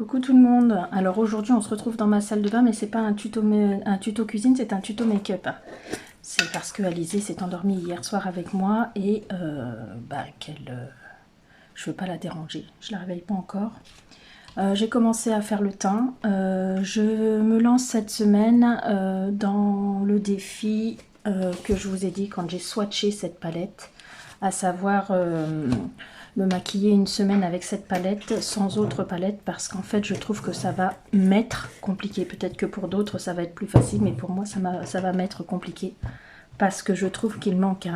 Coucou tout le monde. Alors aujourd'hui on se retrouve dans ma salle de bain, mais c'est pas un tuto cuisine, c'est un tuto make-up. C'est parce que Alizée s'est endormie hier soir avec moi et je veux pas la déranger. Je la réveille pas encore. J'ai commencé à faire le teint. Je me lance cette semaine dans le défi que je vous ai dit quand j'ai swatché cette palette, à savoir me maquiller une semaine avec cette palette sans autre palette, parce qu'en fait je trouve que ça va m'être compliqué. Peut-être que pour d'autres ça va être plus facile, mais pour moi ça va m'être compliqué parce que je trouve qu'il manque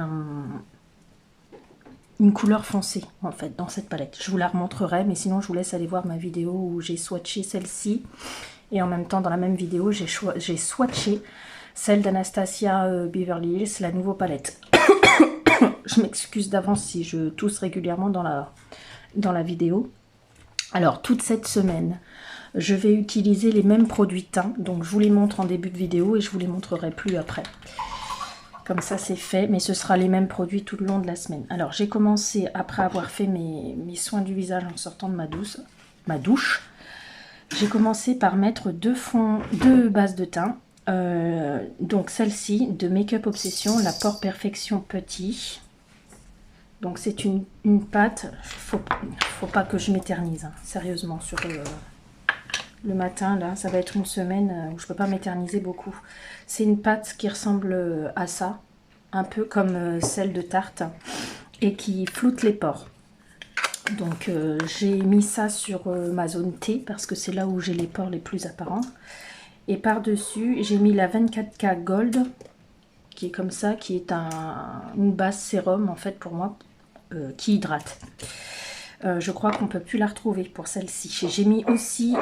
une couleur foncée en fait dans cette palette. Je vous la remontrerai, mais sinon je vous laisse aller voir ma vidéo où j'ai swatché celle-ci, et en même temps dans la même vidéo j'ai swatché celle d'Anastasia Beverly Hills, la nouvelle palette. Je m'excuse d'avance si je tousse régulièrement dans la vidéo. Alors toute cette semaine je vais utiliser les mêmes produits teints, donc je vous les montre en début de vidéo et je vous les montrerai plus après. Comme ça c'est fait, mais ce sera les mêmes produits tout le long de la semaine. Alors j'ai commencé, après avoir fait mes soins du visage en sortant de ma douche, j'ai commencé par mettre deux bases de teint. Donc celle-ci de Make Up Obsession, la Pore Perfection Petit. Donc c'est une pâte, faut pas que je m'éternise, hein, sérieusement, sur le matin, là, ça va être une semaine où je peux pas m'éterniser beaucoup. C'est une pâte qui ressemble à ça, un peu comme celle de Tarte, et qui floute les pores. Donc j'ai mis ça sur ma zone T, parce que c'est là où j'ai les pores les plus apparents. Et par-dessus, j'ai mis la 24K Gold, qui est comme ça, qui est une base sérum, en fait, pour moi, qui hydrate. Je crois qu'on peut plus la retrouver pour celle-ci. J'ai mis aussi...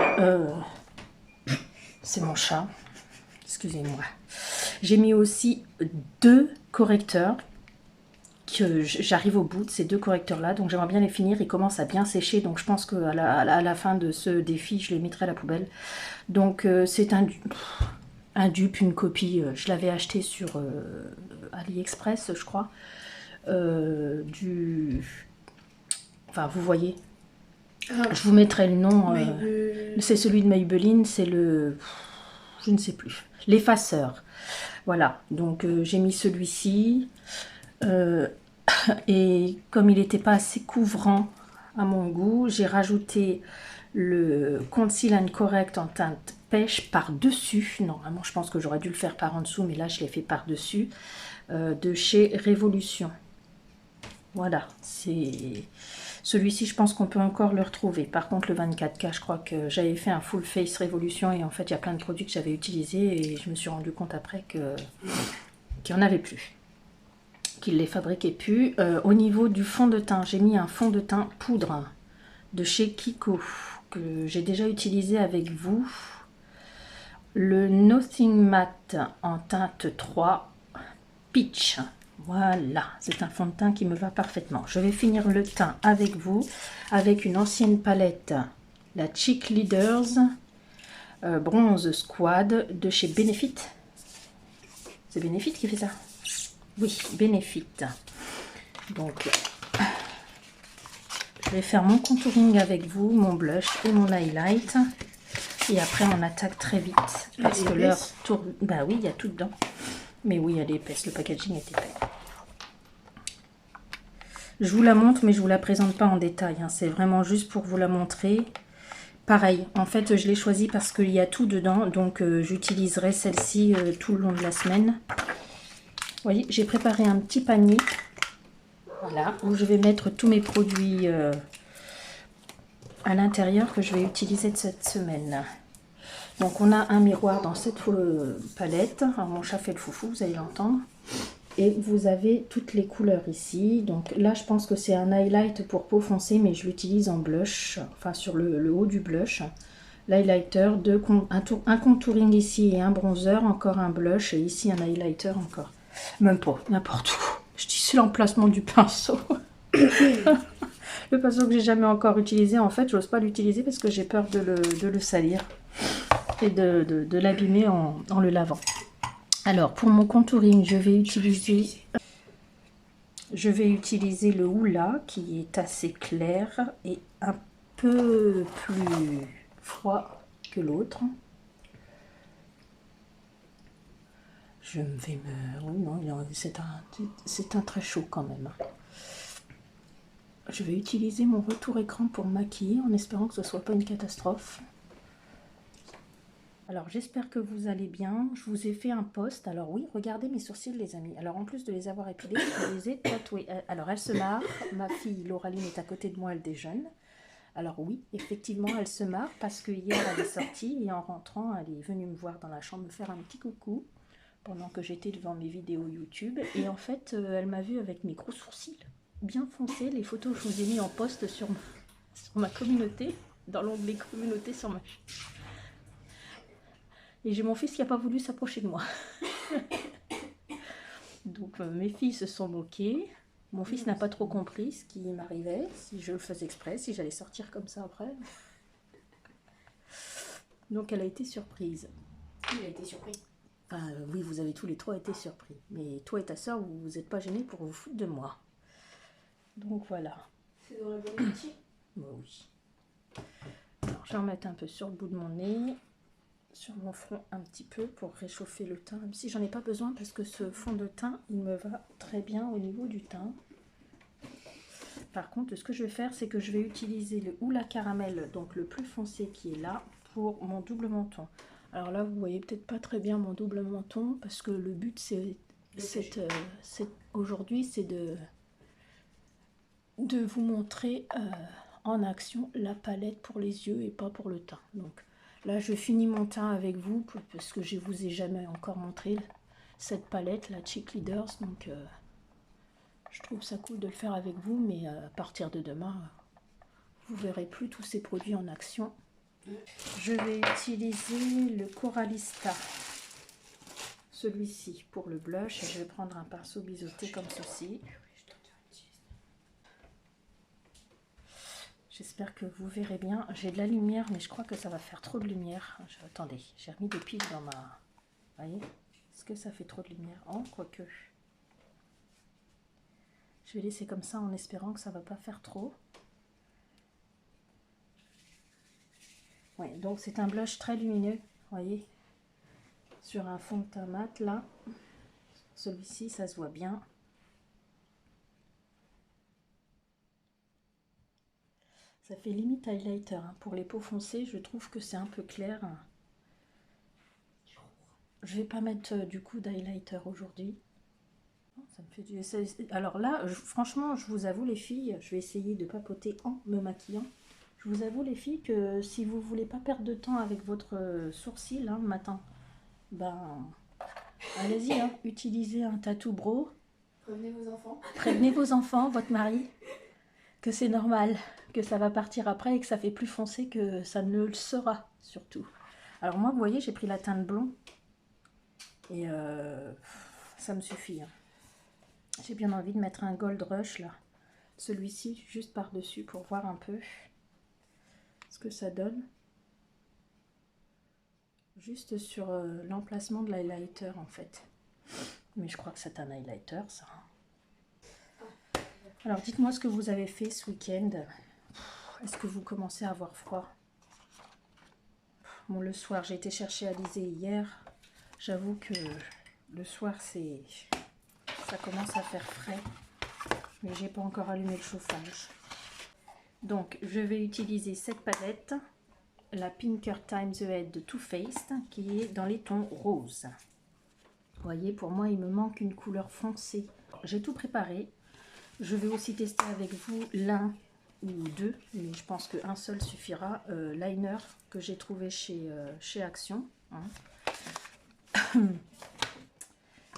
c'est mon chat. Excusez-moi. J'ai mis aussi deux correcteurs. Que j'arrive au bout de ces deux correcteurs-là. Donc j'aimerais bien les finir. Ils commencent à bien sécher. Donc je pense qu'à la fin de ce défi, je les mettrai à la poubelle. Donc c'est un dupe, une copie. Je l'avais acheté sur AliExpress, je crois. Enfin, vous voyez. Je vous mettrai le nom. C'est celui de Maybelline. C'est le... Je ne sais plus. L'effaceur. Voilà. Donc j'ai mis celui-ci. Et comme il n'était pas assez couvrant à mon goût, j'ai rajouté le Conceal and Correct en teinte pêche par-dessus. Normalement, je pense que j'aurais dû le faire par en dessous, mais là, je l'ai fait par-dessus. De chez Révolution. Voilà, c'est... Celui-ci, je pense qu'on peut encore le retrouver. Par contre, le 24K, je crois que j'avais fait un full face Révolution, et en fait, il y a plein de produits que j'avais utilisés, et je me suis rendu compte après qu'il n'y en avait plus, qu'il les fabriquait plus. Au niveau du fond de teint, j'ai mis un fond de teint poudre de chez Kiko, que j'ai déjà utilisé avec vous. Le Nothing Matte en teinte 3 Peach. Voilà, c'est un fond de teint qui me va parfaitement. Je vais finir le teint avec vous, avec une ancienne palette, la Cheek Leaders Bronze Squad de chez Benefit. C'est Benefit qui fait ça? Oui, Benefit. Donc, je vais faire mon contouring avec vous, mon blush et mon highlight. Et après, on attaque très vite. Parce que l'heure tourne... Bah oui, il y a tout dedans. Mais oui, elle est épaisse. Le packaging est épais. Je vous la montre, mais je ne vous la présente pas en détail. Hein. C'est vraiment juste pour vous la montrer. Pareil, en fait, je l'ai choisie parce qu'il y a tout dedans. Donc, j'utiliserai celle-ci tout le long de la semaine. Vous voyez, j'ai préparé un petit panier, voilà, où je vais mettre tous mes produits à l'intérieur que je vais utiliser de cette semaine. Donc on a un miroir dans cette palette. Alors mon chat fait le foufou, vous allez l'entendre. Et vous avez toutes les couleurs ici. Donc là, je pense que c'est un highlight pour peau foncée, mais je l'utilise en blush, enfin sur le haut du blush. L'highlighter, un contouring ici et un bronzer, encore un blush, et ici un highlighter encore. Même pas, n'importe où. Je dis c'est l'emplacement du pinceau. Le pinceau que j'ai jamais encore utilisé, en fait, j'ose pas l'utiliser parce que j'ai peur de le salir et de l'abîmer en le lavant. Alors, pour mon contouring, je vais utiliser le Hoola qui est assez clair et un peu plus froid que l'autre. Je vais me... Oui, non, c'est un très chaud quand même. Je vais utiliser mon retour écran pour me maquiller en espérant que ce ne soit pas une catastrophe. Alors j'espère que vous allez bien. Je vous ai fait un post. Alors oui, regardez mes sourcils les amis. Alors en plus de les avoir épilés, je les ai tatoués. Alors elle se marre. Ma fille Lauraline est à côté de moi, elle déjeune. Alors oui, effectivement, elle se marre parce que hier elle est sortie et en rentrant, elle est venue me voir dans la chambre me faire un petit coucou pendant que j'étais devant mes vidéos YouTube. Et en fait, elle m'a vue avec mes gros sourcils bien foncés. Les photos, je vous ai mis en post sur ma communauté, dans l'onglet communauté sur ma chaîne. Et j'ai mon fils qui n'a pas voulu s'approcher de moi. Donc mes filles se sont moquées. Mon fils n'a pas trop compris ce qui m'arrivait, si je le faisais exprès, si j'allais sortir comme ça après. Donc elle a été surprise. Il a été surpris. Enfin, oui, vous avez tous les trois été surpris. Mais toi et ta soeur, vous n'êtes pas gênés pour vous foutre de moi. Donc voilà. C'est dans la bonne métier. Bah oui. Alors je vais en mettre un peu sur le bout de mon nez, sur mon front un petit peu pour réchauffer le teint, même si j'en ai pas besoin parce que ce fond de teint, il me va très bien au niveau du teint. Par contre, ce que je vais faire, c'est que je vais utiliser le Hoola Caramel, donc le plus foncé qui est là, pour mon double menton. Alors là, vous voyez peut-être pas très bien mon double menton, parce que le but, aujourd'hui, c'est de vous montrer en action la palette pour les yeux et pas pour le teint. Donc là, je finis mon teint avec vous, parce que je vous ai jamais encore montré cette palette, la Cheek Leaders, donc... je trouve ça cool de le faire avec vous, mais à partir de demain, vous verrez plus tous ces produits en action. Je vais utiliser le Coralista, celui-ci pour le blush. Je vais prendre un pinceau biseauté comme ceci. J'espère que vous verrez bien. J'ai de la lumière, mais je crois que ça va faire trop de lumière. Attendez, j'ai remis des piles dans ma... Vous voyez? Est-ce que ça fait trop de lumière? Oh, quoique... Je vais laisser comme ça en espérant que ça ne va pas faire trop. Ouais, donc c'est un blush très lumineux, voyez, sur un fond de teint mat là. Celui-ci, ça se voit bien. Ça fait limite highlighter. Hein. Pour les peaux foncées, je trouve que c'est un peu clair. Je vais pas mettre du coup d'highlighter aujourd'hui. Ça me fait du... Alors là, franchement, je vous avoue les filles, je vais essayer de papoter en me maquillant. Je vous avoue les filles que si vous voulez pas perdre de temps avec votre sourcil hein, le matin, ben allez-y, hein, utilisez un tattoo bro. Prévenez vos enfants. Prévenez vos enfants, votre mari, que c'est normal, que ça va partir après et que ça fait plus foncé que ça ne le sera surtout. Alors moi, vous voyez, j'ai pris la teinte blond et ça me suffit. Hein. J'ai bien envie de mettre un Gold Rush là, celui-ci juste par-dessus pour voir un peu ce que ça donne. Juste sur l'emplacement de l'highlighter en fait. Mais je crois que c'est un highlighter ça. Alors dites-moi ce que vous avez fait ce week-end. Est-ce que vous commencez à avoir froid? Bon, le soir, j'ai été chercher Alizé hier. J'avoue que le soir, ça commence à faire frais. Mais j'ai pas encore allumé le chauffage. Donc, je vais utiliser cette palette, la Pinker Time The Head de Too Faced, qui est dans les tons roses. Vous voyez, pour moi, il me manque une couleur foncée. J'ai tout préparé. Je vais aussi tester avec vous l'un ou deux, mais je pense qu'un seul suffira. Liner que j'ai trouvé chez Action. Hein.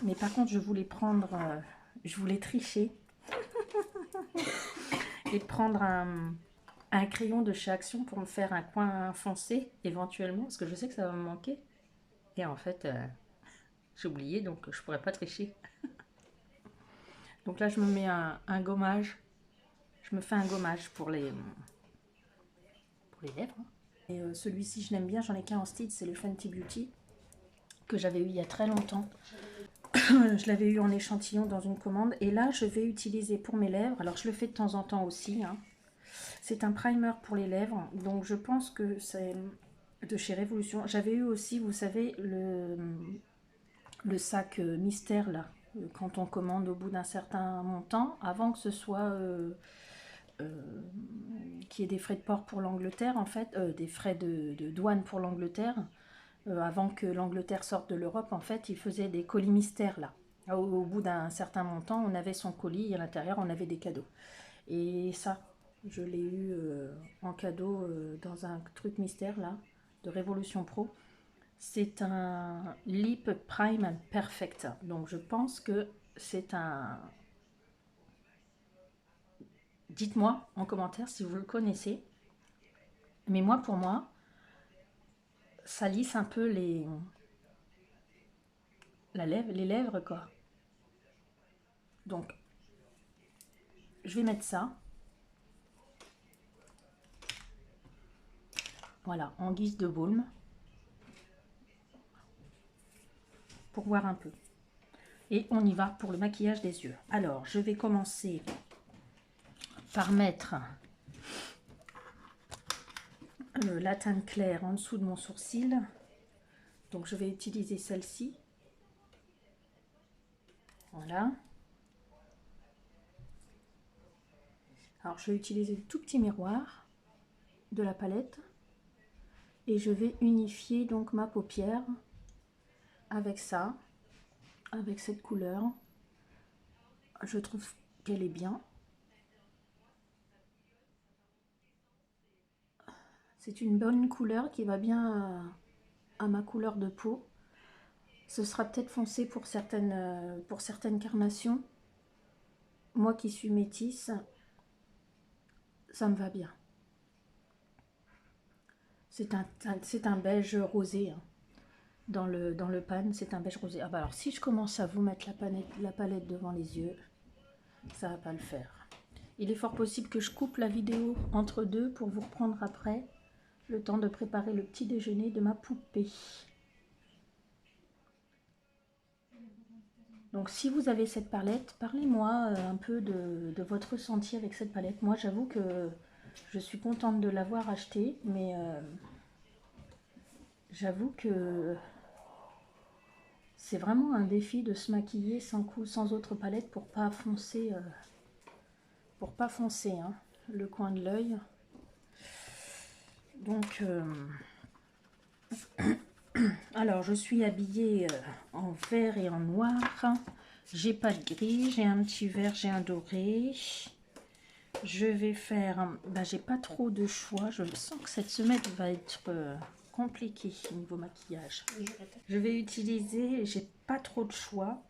Mais par contre, je voulais prendre, je voulais tricher et prendre un crayon de chez Action pour me faire un coin foncé éventuellement, parce que je sais que ça va me manquer. Et en fait, j'ai oublié, donc je pourrais pas tricher. Donc là, je me mets un gommage. Je me fais un gommage pour les lèvres. Et celui-ci, je l'aime bien. J'en ai qu'un en style, c'est le Fenty Beauty que j'avais eu il y a très longtemps. Je l'avais eu en échantillon dans une commande. Et là, je vais utiliser pour mes lèvres. Alors, je le fais de temps en temps aussi. Hein. C'est un primer pour les lèvres, donc je pense que c'est de chez Révolution. J'avais eu aussi, vous savez, le sac mystère là, quand on commande au bout d'un certain montant, avant que ce soit qu'il y ait des frais de port pour l'Angleterre, en fait, des frais de douane pour l'Angleterre, avant que l'Angleterre sorte de l'Europe, en fait, ils faisaient des colis mystères là. Au bout d'un certain montant, on avait son colis et à l'intérieur, on avait des cadeaux. Et ça, je l'ai eu en cadeau dans un truc mystère là, de Révolution Pro. C'est un Lip Prime and Perfect. Donc je pense que c'est un... Dites-moi en commentaire si vous le connaissez. Mais moi, pour moi, ça lisse un peu les lèvres, quoi. Donc, je vais mettre ça. Voilà, en guise de baume. Pour voir un peu. Et on y va pour le maquillage des yeux. Alors, je vais commencer par mettre la teinte claire en dessous de mon sourcil. Donc, je vais utiliser celle-ci. Voilà. Alors, je vais utiliser le tout petit miroir de la palette. Et je vais unifier donc ma paupière avec ça, avec cette couleur. Je trouve qu'elle est bien. C'est une bonne couleur qui va bien à ma couleur de peau. Ce sera peut-être foncé pour certaines carnations. Moi qui suis métisse, ça me va bien. C'est un beige rosé. Hein. Dans le pan, c'est un beige rosé. Ah bah alors si je commence à vous mettre la palette devant les yeux, ça va pas le faire. Il est fort possible que je coupe la vidéo entre deux pour vous reprendre après, le temps de préparer le petit déjeuner de ma poupée. Donc si vous avez cette palette, parlez-moi un peu de votre ressenti avec cette palette. Moi j'avoue que je suis contente de l'avoir achetée, mais j'avoue que c'est vraiment un défi de se maquiller sans autre palette pour pas foncer, hein, le coin de l'œil. Donc, alors je suis habillée en vert et en noir. J'ai pas de gris, j'ai un petit vert, j'ai un doré. Je vais faire, j'ai pas trop de choix. Je sens que cette semaine va être compliquée au niveau maquillage. Je vais utiliser, j'ai pas trop de choix.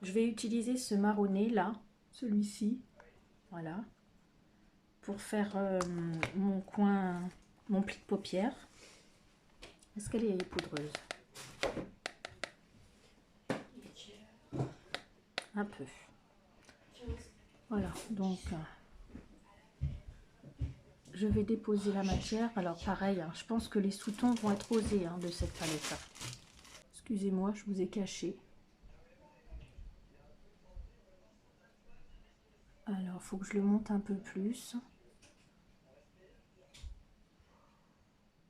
Je vais utiliser ce marronné là, celui-ci, voilà, pour faire mon coin, mon pli de paupière. Est-ce qu'elle est poudreuse? Un peu. Voilà, donc je vais déposer la matière. Alors pareil, hein, je pense que les sous-tons vont être rosés de cette palette-là. Excusez-moi, je vous ai caché. Alors, il faut que je le monte un peu plus.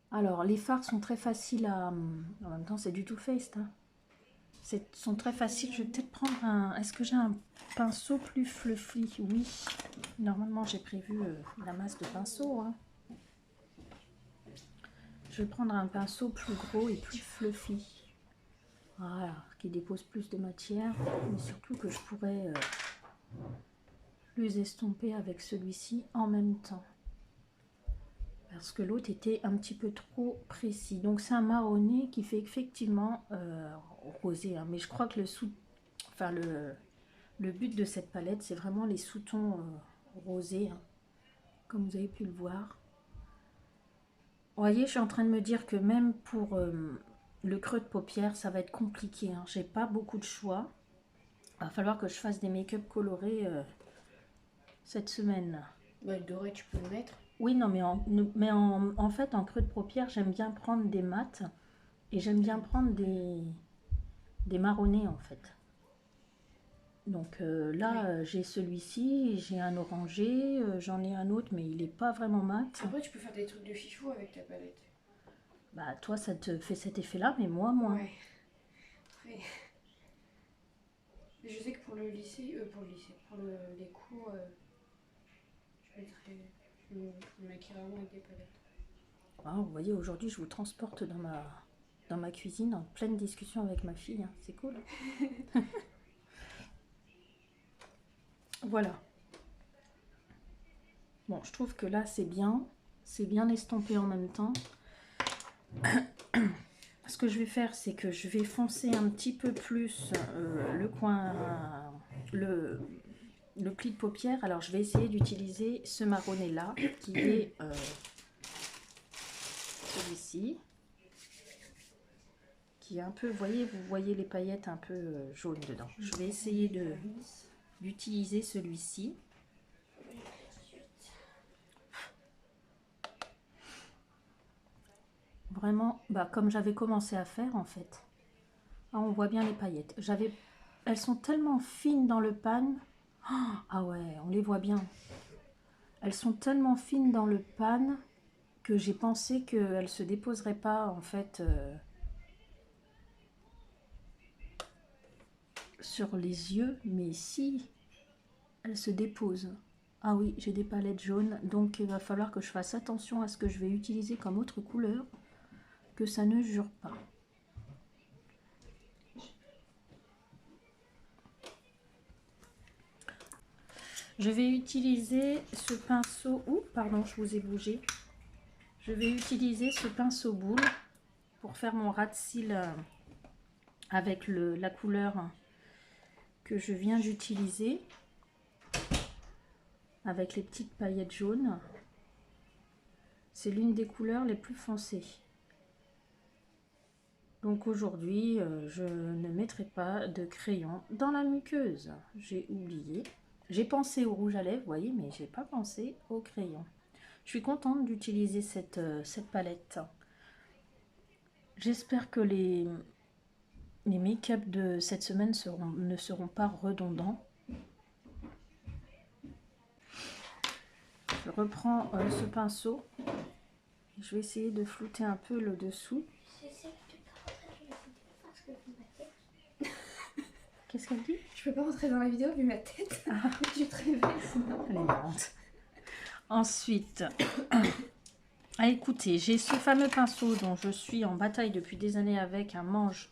Alors, les fards sont très faciles à... En même temps, c'est du Too Faced. Hein. Sont très faciles. Je vais peut-être prendre un... Est-ce que j'ai un pinceau plus fluffy? Oui. Normalement, j'ai prévu la masse de pinceau. Hein. Je vais prendre un pinceau plus gros et plus fluffy. Voilà, qui dépose plus de matière. Mais surtout que je pourrais les estomper avec celui-ci en même temps. Parce que l'autre était un petit peu trop précis. Donc c'est un marronné qui fait effectivement rosé. Hein. Mais je crois que le but de cette palette, c'est vraiment les sous-tons rosés. Hein, comme vous avez pu le voir. Vous voyez, je suis en train de me dire que même pour le creux de paupière, ça va être compliqué. Hein. J'ai pas beaucoup de choix. Il va falloir que je fasse des make-up colorés cette semaine. Bah, le doré, tu peux le mettre. Oui, non, mais en fait, en creux de paupière, j'aime bien prendre des mats et j'aime bien prendre des marronnés, en fait. Donc là, j'ai celui-ci, j'ai un orangé, j'en ai un autre, mais il n'est pas vraiment mat. Après, tu peux faire des trucs de fifou avec ta palette. Bah toi, ça te fait cet effet-là, mais moi, moins. Ouais. Après... Mais je sais que pour le lycée, les cours, je me maquille vraiment avec des palettes. Ah, vous voyez, aujourd'hui, je vous transporte dans ma cuisine en pleine discussion avec ma fille. Hein. C'est cool. Voilà. Bon, je trouve que là, c'est bien. C'est bien estampé en même temps. Ce que je vais faire, c'est que je vais foncer un petit peu plus le coin, le pli de paupière. Alors, je vais essayer d'utiliser ce marronné-là, qui est celui-ci. Qui est un peu, vous voyez les paillettes un peu jaunes dedans. Je vais essayer d'utiliser celui-ci. Vraiment, bah, comme j'avais commencé à faire en fait. Ah, on voit bien les paillettes. Elles sont tellement fines dans le pan. Ah ouais, on les voit bien. Elles sont tellement fines dans le pan que j'ai pensé qu'elles se déposeraient pas en fait sur les yeux, mais si, elles se déposent. Ah oui, j'ai des palettes jaunes, donc il va falloir que je fasse attention à ce que je vais utiliser comme autre couleur, que ça ne jure pas. Je vais utiliser ce pinceau... Ouh, pardon, je vous ai bougé. Je vais utiliser ce pinceau boule pour faire mon ras de cils avec la couleur que je viens d'utiliser. Avec les petites paillettes jaunes. C'est l'une des couleurs les plus foncées. Donc aujourd'hui, je ne mettrai pas de crayon dans la muqueuse. J'ai oublié. J'ai pensé au rouge à lèvres, vous voyez, mais j'ai pas pensé au crayon. Je suis contente d'utiliser cette palette. J'espère que les make-up de cette semaine ne seront pas redondants. Je reprends ce pinceau. Je vais essayer de flouter un peu le dessous. Qu'est-ce qu'elle dit? Je peux pas rentrer dans la vidéo vu ma tête. Ah. Je te réveille sinon. Elle est marrante. Ensuite, ah, écoutez, j'ai ce fameux pinceau dont je suis en bataille depuis des années avec, un manche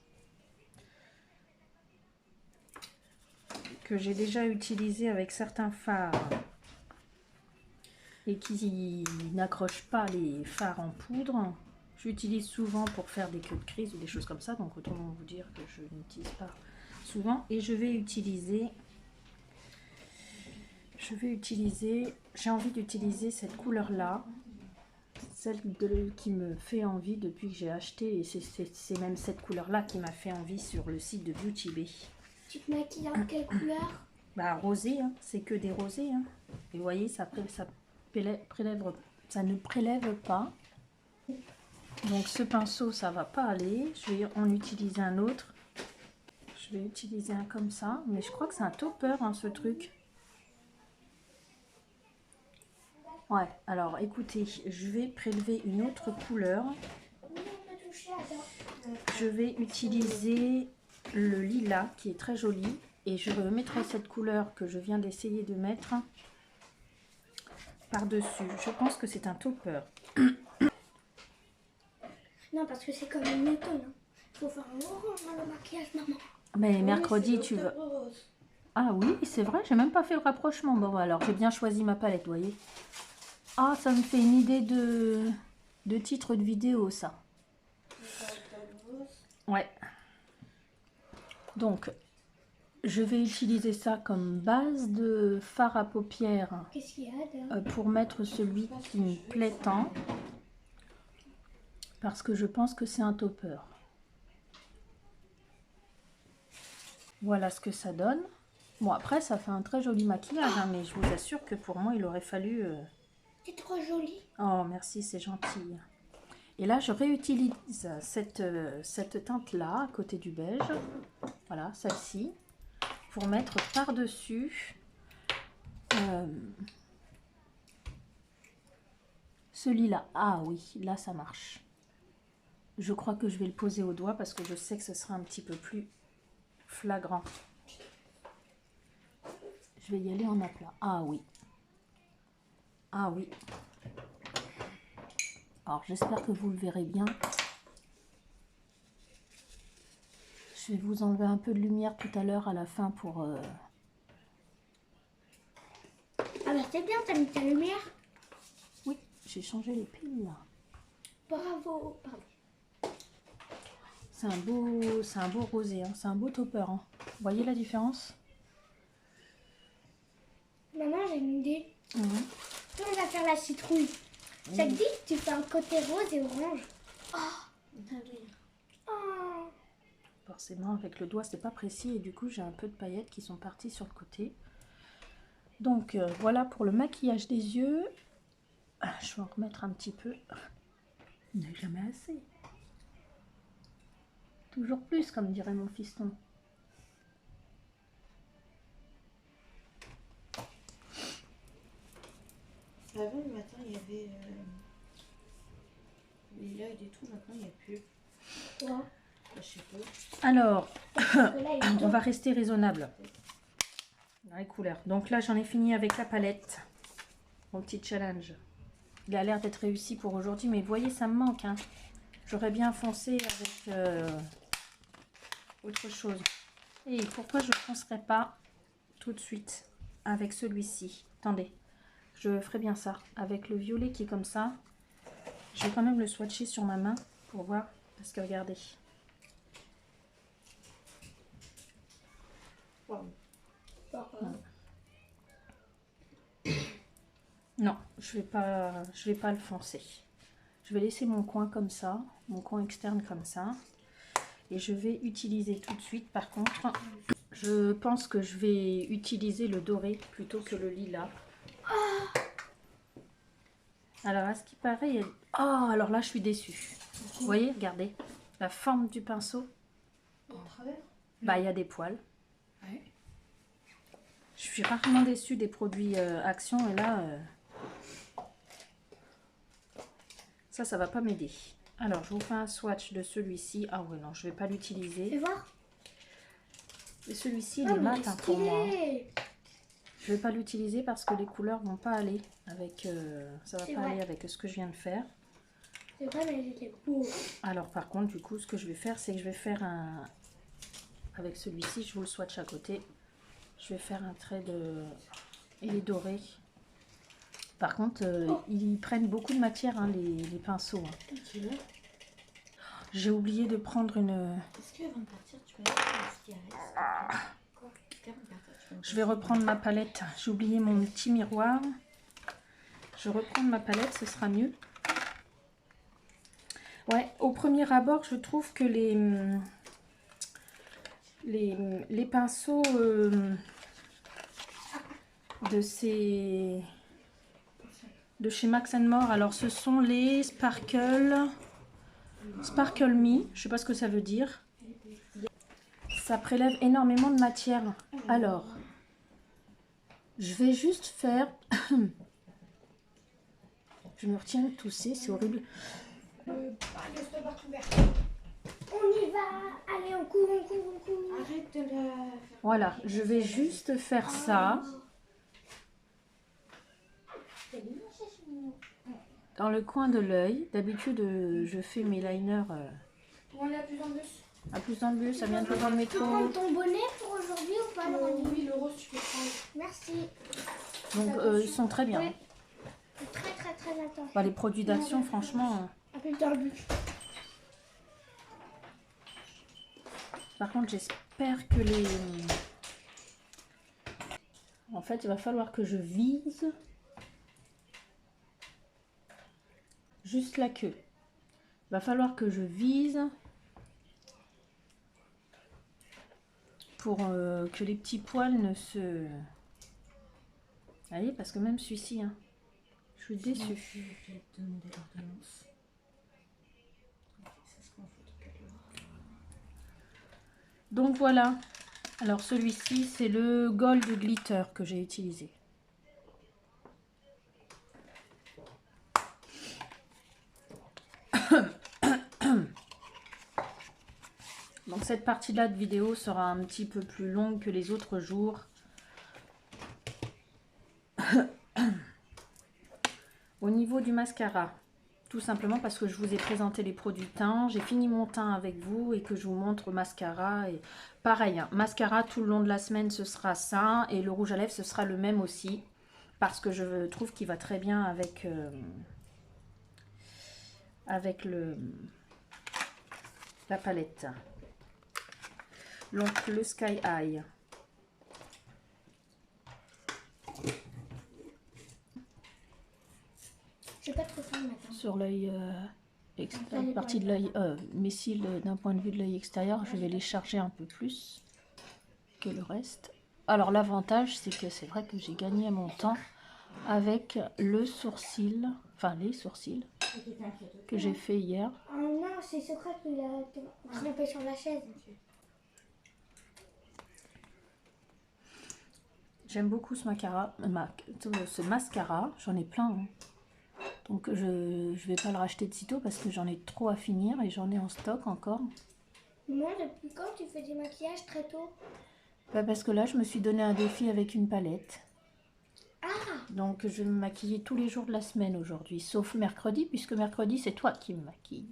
que j'ai déjà utilisé avec certains fards et qui n'accroche pas les fards en poudre. J'utilise souvent pour faire des queues de crise ou des choses comme ça, donc autant vous dire que je n'utilise pas souvent. Et j'ai envie d'utiliser cette couleur là, celle qui me fait envie depuis que j'ai acheté, et c'est même cette couleur là qui m'a fait envie sur le site de Beauty Bay. Tu te maquilles en quelle couleur? Bah rosé, hein. C'est que des rosés. Hein. Et vous voyez, ça ne prélève pas. Donc ce pinceau, ça va pas aller. Je vais en utiliser un autre. Je vais utiliser un comme ça. Mais je crois que c'est un topper, hein, ce truc. Ouais, alors écoutez, je vais prélever une autre couleur. Je vais utiliser le lilas qui est très joli. Et je remettrai cette couleur que je viens d'essayer de mettre par-dessus. Je pense que c'est un topper. Non, parce que c'est comme une automne. Il faut faire un orange dans le maquillage, maman. Mais mercredi, tu veux... Ah oui, c'est vrai, j'ai même pas fait le rapprochement. Bon, alors j'ai bien choisi ma palette, vous voyez. Ah, ça me fait une idée de titre de vidéo, ça. Ouais. Donc, je vais utiliser ça comme base de fard à paupières. Qu'est-ce qu'il y a là? Pour mettre celui qui me plaît tant. Parce que je pense que c'est un topper. Voilà ce que ça donne. Bon, après, ça fait un très joli maquillage, hein, mais je vous assure que pour moi, il aurait fallu... C'est trop joli. Oh, merci, c'est gentil. Et là, je réutilise cette teinte-là, à côté du beige. Voilà, celle-ci. pour mettre par-dessus ce lilas. Ah oui, là ça marche. Je crois que je vais le poser au doigt parce que je sais que ce sera un petit peu plus flagrant. Je vais y aller en aplat. Ah oui. Ah oui. Alors j'espère que vous le verrez bien. Je vais vous enlever un peu de lumière tout à l'heure à la fin pour... Ah bah c'est bien, t'as mis ta lumière. Oui, j'ai changé les piles là. Bravo. Pardon. C'est un beau rosé, hein. C'est un beau topper. Hein. Vous voyez la différence? Maman, j'ai une idée. Mhm. On va faire la citrouille. Ça te dit que tu fais un côté rose et orange. Oh. Forcément, avec le doigt, c'est pas précis et du coup, j'ai un peu de paillettes qui sont parties sur le côté. Donc, voilà pour le maquillage des yeux. Ah, je vais en remettre un petit peu. Il n'est jamais assez. Toujours plus, comme dirait mon fiston. Avant, le matin, il y avait les lilas et tout. Maintenant, il n'y a plus. Ouais. Je sais pas. Alors, Parce que là, il on va rester raisonnable dans les couleurs. Donc là, j'en ai fini avec la palette. Mon petit challenge. Il a l'air d'être réussi pour aujourd'hui, mais vous voyez, ça me manque. Hein. J'aurais bien foncé avec autre chose. Et pourquoi je ne foncerai pas tout de suite avec celui-ci? Attendez, je ferai bien ça. Avec le violet qui est comme ça. Je vais quand même le swatcher sur ma main pour voir. Parce que regardez. Wow. Non, je vais pas le foncer. Je vais laisser mon coin comme ça, mon coin externe comme ça. Et je vais utiliser tout de suite, par contre, je pense que je vais utiliser le doré plutôt que le lilas. Alors, à ce qui paraît, il y a... Oh, alors là, je suis déçue. Vous voyez, regardez, la forme du pinceau. Au travers. Bah, il y a des poils. Ouais. Je suis rarement déçue des produits Action et là, ça va pas m'aider. Alors, je vous fais un swatch de celui-ci. Ah ouais, non, je vais pas Fais l'utiliser. voir. Et celui-ci, il Ah, est mais mat hein, pour moi. stylé. Je vais pas l'utiliser parce que les couleurs vont pas aller avec... ça va C'est pas vrai. aller avec ce que je viens de faire. C'est vrai, mais il était beau. Alors, par contre, du coup, ce que je vais faire, c'est que je vais faire un... Avec celui-ci, je vous le swatch à côté. Je vais faire un trait de... Il est doré. Par contre, ils prennent beaucoup de matière, hein, les pinceaux. Hein. J'ai oublié de prendre une... Est-ce qu'avant de partir, tu peux aller ce qui reste? Quoi? Avant de partir, tu peux me Je vais reprendre ma palette. J'ai oublié mon petit miroir. Je reprends ma palette, ce sera mieux. Ouais, au premier abord, je trouve que les pinceaux de chez Max More, alors ce sont les Sparkle Me, je sais pas ce que ça veut dire. Ça prélève énormément de matière. Alors, je vais juste faire... Je me retiens de tousser, c'est horrible. On y va. Allez, on court, on court, on court. Arrête de la... Voilà, je vais juste faire ça. Dans le coin de l'œil. D'habitude, je fais mes liners On est à plus en bus. à plus dans le bus, ça vient de dans le Tu peux métro. prendre ton bonnet pour aujourd'hui ou pas, Laurent? Oui, le rose, tu peux prendre. Merci. Donc, ils sont très bien. Ouais. Très, très, très attention. Bah, les produits d'Action, franchement... Appelle dans le bus. Par contre, j'espère que les... En fait, il va falloir que je vise juste la queue. Il va falloir que je vise pour que les petits poils ne se... Vous voyez, parce que même celui-ci, hein, je suis déçue. Je vais te demander l'ordonnance. Ok, ça se prend en photo. Donc voilà. Alors celui-ci, c'est le Gold Glitter que j'ai utilisé. Donc cette partie-là de vidéo sera un petit peu plus longue que les autres jours. Au niveau du mascara, tout simplement parce que je vous ai présenté les produits teint, j'ai fini mon teint avec vous et que je vous montre mascara. Et pareil, hein, mascara tout le long de la semaine ce sera ça, et le rouge à lèvres ce sera le même aussi, parce que je trouve qu'il va très bien avec, la palette. Donc le Sky High. J'ai pas trop faim le matin. Sur l'œil partie de l'œil, mes cils d'un point de vue de l'œil extérieur, je vais les charger un peu plus que le reste. Alors l'avantage, c'est que c'est vrai que j'ai gagné mon temps avec le sourcil, enfin les sourcils que j'ai fait hier. Ah non, c'est secret qu'il a trempé sur la chaise. J'aime beaucoup ce mascara, j'en ai plein. Hein. Donc je vais pas le racheter de sitôt parce que j'en ai trop à finir et j'en ai en stock encore. Moi, depuis quand tu fais du maquillage très tôt? Bah parce que là, je me suis donné un défi avec une palette. Ah! Donc je vais me maquiller tous les jours de la semaine aujourd'hui, sauf mercredi, puisque mercredi, c'est toi qui me maquilles.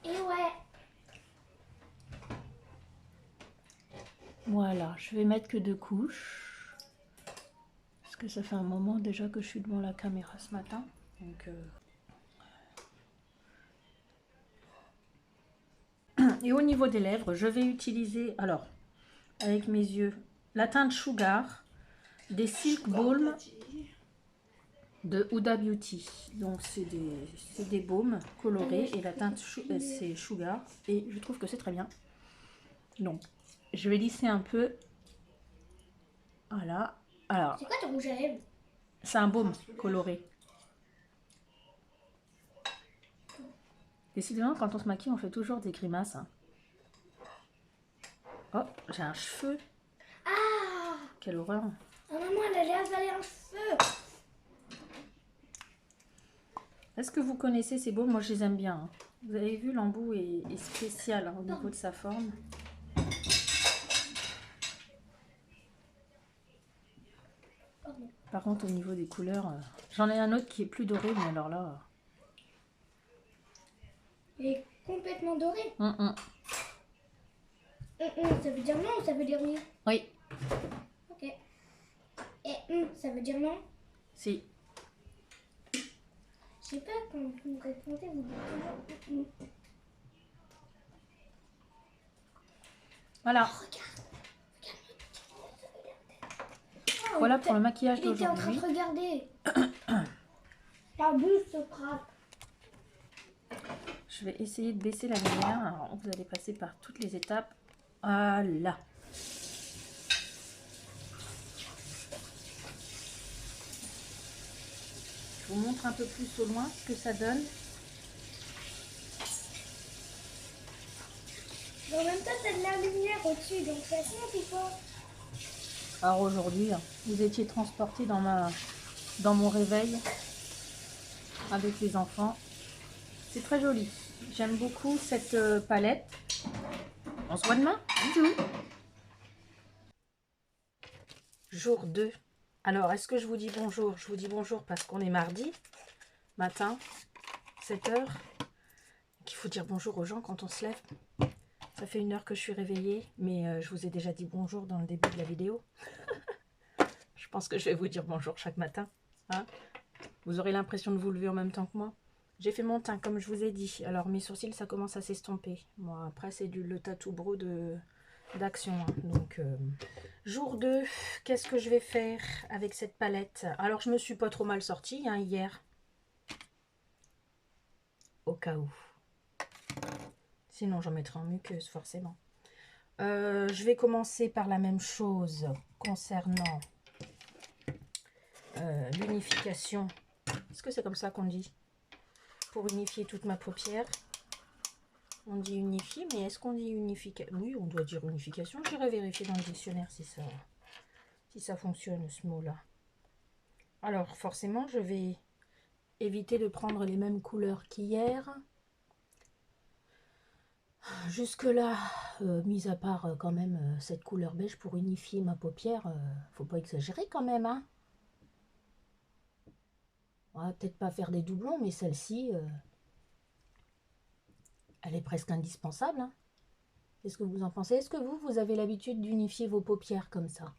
Et ouais! Voilà, je vais mettre que 2 couches. Parce que ça fait un moment déjà que je suis devant la caméra ce matin. Donc, et au niveau des lèvres, je vais utiliser, alors, avec mes yeux, la teinte Sugar des Silk Balm de Huda Beauty. Donc c'est des baumes colorés et la teinte c'est Sugar et je trouve que c'est très bien. Donc je vais lisser un peu. Voilà. Alors C'est quoi ton rouge à lèvres? c'est un baume coloré. Décidément, quand on se maquille, on fait toujours des grimaces. Hein. Oh, j'ai un cheveu. Ah! Quelle horreur. Ah maman, elle allait avaler un cheveu! Est-ce que vous connaissez ces baumes? Moi, je les aime bien. Hein. Vous avez vu, l'embout est spécial hein, au niveau de sa forme. Par contre, au niveau des couleurs, j'en ai un autre qui est plus doré, mais alors là... Il est complètement doré. Ça veut dire non ou ça veut dire oui? Oui. Ok. Et ça veut dire non? Si. Je sais pas, quand vous répondez, vous dites toujours Voilà. Oh, regarde. Voilà pour le maquillage Il était en train de d'aujourd'hui. regarder. La bouche se frappe. Je vais essayer de baisser la lumière. Alors, vous allez passer par toutes les étapes. Voilà. Je vous montre un peu plus au loin ce que ça donne. Mais en même temps, t'as de la lumière au-dessus, donc ça compte ou pas? Alors aujourd'hui, vous étiez transporté dans mon réveil avec les enfants. C'est très joli. J'aime beaucoup cette palette. On se voit demain. Bisous. Jour 2. Alors, est-ce que je vous dis bonjour? Je vous dis bonjour parce qu'on est mardi matin, 7 h. Il faut dire bonjour aux gens quand on se lève. Ça fait 1 heure que je suis réveillée, mais je vous ai déjà dit bonjour dans le début de la vidéo. Je pense que je vais vous dire bonjour chaque matin. Hein, vous aurez l'impression de vous lever en même temps que moi. J'ai fait mon teint, comme je vous ai dit. Alors, mes sourcils, ça commence à s'estomper. Moi, après, c'est le Tattoo Brow d'Action. Hein. Donc, jour 2, qu'est-ce que je vais faire avec cette palette? Alors, je me suis pas trop mal sortie hein, hier. Au cas où. Sinon, j'en mettrai en muqueuse, forcément. Je vais commencer par la même chose concernant l'unification. Est-ce que c'est comme ça qu'on dit? Pour unifier toute ma paupière. On dit unifié, mais est-ce qu'on dit unification? Oui, on doit dire unification. J'irai vérifier dans le dictionnaire si ça fonctionne, ce mot-là. Alors, forcément, je vais éviter de prendre les mêmes couleurs qu'hier. Jusque-là, mis à part quand même cette couleur beige pour unifier ma paupière, faut pas exagérer quand même, hein. On va peut-être pas faire des doublons, mais celle-ci, elle est presque indispensable, hein. Qu'est-ce que vous en pensez? Est-ce que vous avez l'habitude d'unifier vos paupières comme ça?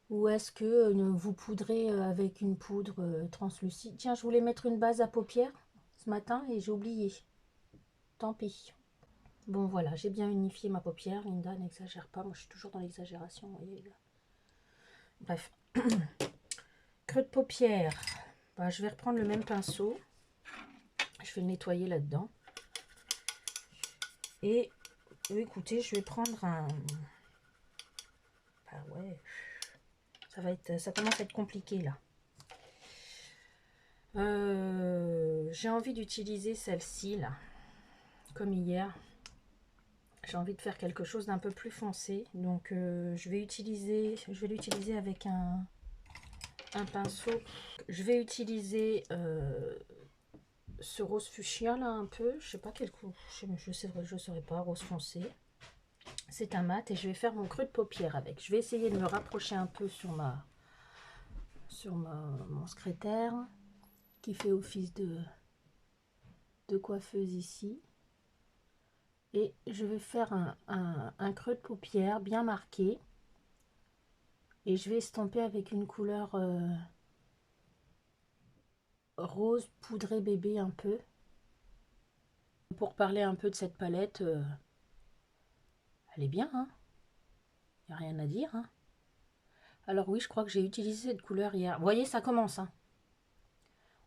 Ou est-ce que vous poudrez avec une poudre translucide? Tiens, je voulais mettre une base à paupières ce matin et j'ai oublié. Tant pis. Bon, voilà, j'ai bien unifié ma paupière. Linda, n'exagère pas. Moi, je suis toujours dans l'exagération, vous voyez. Bref. Creux de paupière. Bah, je vais reprendre le même pinceau. Je vais le nettoyer là-dedans. Et écoutez, je vais prendre un... Ah ouais. Ça commence à être compliqué, là. J'ai envie d'utiliser celle-ci, là. Comme hier. J'ai envie de faire quelque chose d'un peu plus foncé. Donc, je vais l'utiliser avec un pinceau. Je vais utiliser ce rose fuchsia là un peu. Je sais pas quel coup. Je saurais pas. Rose foncé. C'est un mat et je vais faire mon creux de paupière avec. Je vais essayer de me rapprocher un peu sur mon secrétaire qui fait office de coiffeuse ici. Et je vais faire un creux de paupière bien marqué. Et je vais estomper avec une couleur rose poudré bébé un peu. Pour parler un peu de cette palette, elle est bien, hein. Il n'y a rien à dire, hein. Alors oui, je crois que j'ai utilisé cette couleur hier. Vous voyez, ça commence, hein.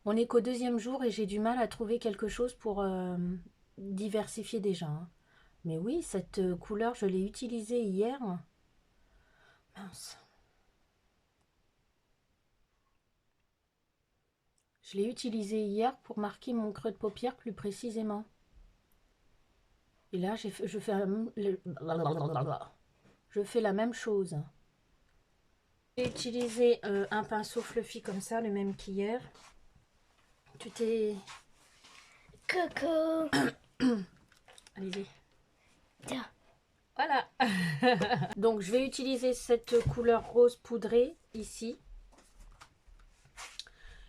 On n'est qu'au 2e jour et j'ai du mal à trouver quelque chose pour diversifier déjà, hein. Mais oui, cette couleur, je l'ai utilisée hier. Mince. Je l'ai utilisée hier pour marquer mon creux de paupière plus précisément. Et là, je fais la même chose. J'ai utilisé un pinceau fluffy comme ça, le même qu'hier. Tu t'es... Coco. Allez-y. Tiens. Voilà. Donc, je vais utiliser cette couleur rose poudrée ici.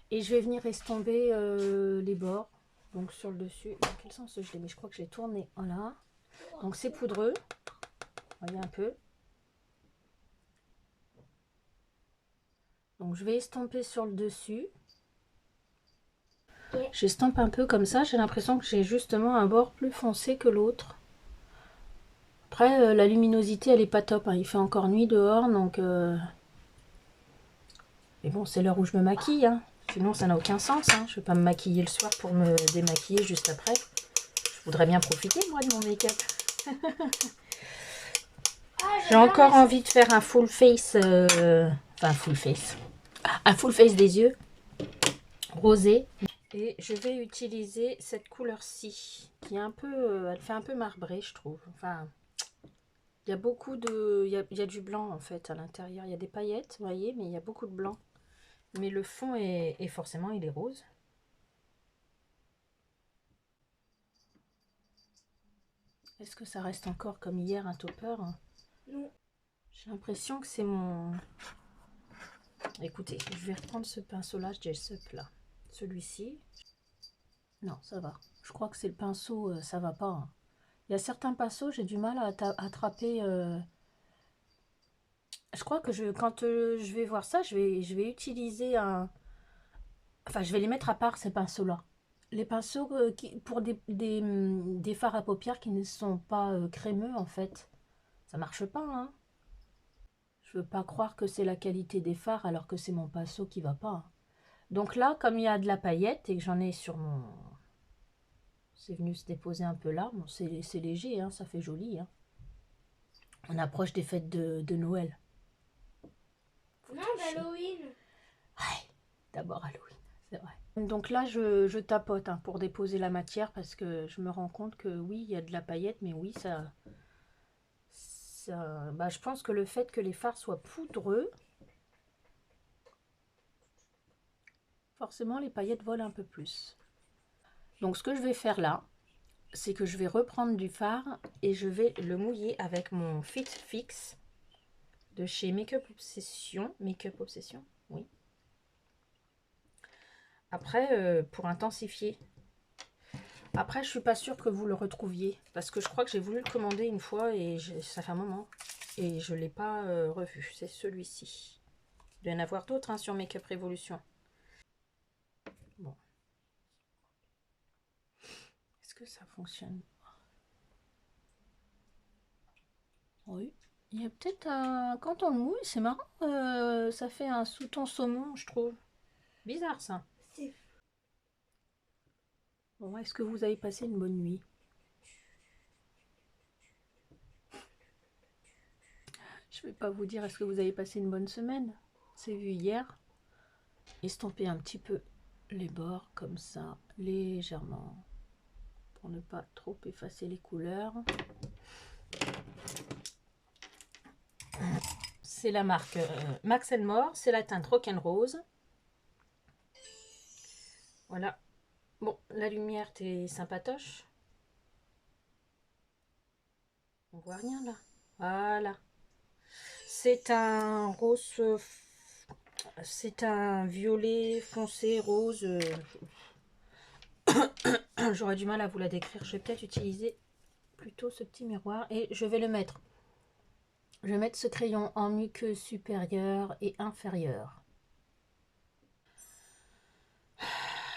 Et je vais venir estomper les bords. Donc, sur le dessus. Dans quel sens je l'ai mis? Je crois que j'ai tourné. Voilà. Donc, c'est poudreux. Voyez un peu. Donc, je vais estomper sur le dessus. J'estompe un peu comme ça. J'ai l'impression que j'ai justement un bord plus foncé que l'autre. Après, la luminosité, elle est pas top, hein. Il fait encore nuit dehors, donc... Mais bon, c'est l'heure où je me maquille, hein. Sinon, ça n'a aucun sens, hein. Je vais pas me maquiller le soir pour me démaquiller juste après. Je voudrais bien profiter, moi, de mon make-up. J'ai encore envie de faire un full face... Enfin, full face. Un full face des yeux. Rosé. Et je vais utiliser cette couleur-ci, qui est un peu... elle fait un peu marbré, je trouve. Enfin... Il y a beaucoup de... Il y a du blanc, en fait, à l'intérieur. Il y a des paillettes, vous voyez, mais il y a beaucoup de blanc. Mais le fond est forcément, il est rose. Est-ce que ça reste encore comme hier, un topper? Non. J'ai l'impression que c'est mon... Écoutez, je vais reprendre ce pinceau-là, Jessup, là. Celui-ci. Non, ça va. Je crois que c'est le pinceau, ça va pas, hein. Il y a certains pinceaux, j'ai du mal à attraper... Je crois que quand je vais voir ça, je vais utiliser un... Enfin, je vais les mettre à part, ces pinceaux-là. Les pinceaux pour des fards à paupières qui ne sont pas crémeux, en fait. Ça marche pas, hein. Je veux pas croire que c'est la qualité des fards alors que c'est mon pinceau qui va pas, hein. Donc là, comme il y a de la paillette et que j'en ai sur mon... C'est venu se déposer un peu là. Bon, c'est léger, hein, ça fait joli, hein. On approche des fêtes de Noël. Non, d'Halloween. Ouais, d'abord Halloween, c'est vrai. Donc là, je tapote hein, pour déposer la matière parce que je me rends compte que oui, il y a de la paillette, mais oui, bah, je pense que le fait que les fards soient poudreux, forcément les paillettes volent un peu plus. Donc ce que je vais faire là, c'est que je vais reprendre du fard et je vais le mouiller avec mon Fit Fix de chez Make-up Obsession. Make-up Obsession, oui. Après, pour intensifier. Après, je suis pas sûre que vous le retrouviez. Parce que je crois que j'ai voulu le commander une fois et ça fait un moment. Et je ne l'ai pas revu. C'est celui-ci. Il doit y en avoir d'autres hein, sur Make-up Révolution. Bon. Est-ce que ça fonctionne? Oui. Il y a peut-être un... Quand on le mouille, c'est marrant. Ça fait un sous-ton saumon, je trouve. Bizarre, ça. Bon, est-ce que vous avez passé une bonne nuit? Je vais pas vous dire est-ce que vous avez passé une bonne semaine. C'est vu hier. Estomper un petit peu les bords comme ça, légèrement, pour ne pas trop effacer les couleurs. C'est la marque Max More, c'est la teinte Rock'n'Rose. Voilà. Bon, la lumière, t'es sympatoche. On voit rien là. Voilà. C'est un rose, c'est un violet foncé rose. J'aurais du mal à vous la décrire. Je vais peut-être utiliser plutôt ce petit miroir et je vais le mettre. Je vais mettre ce crayon en muqueuse supérieure et inférieure.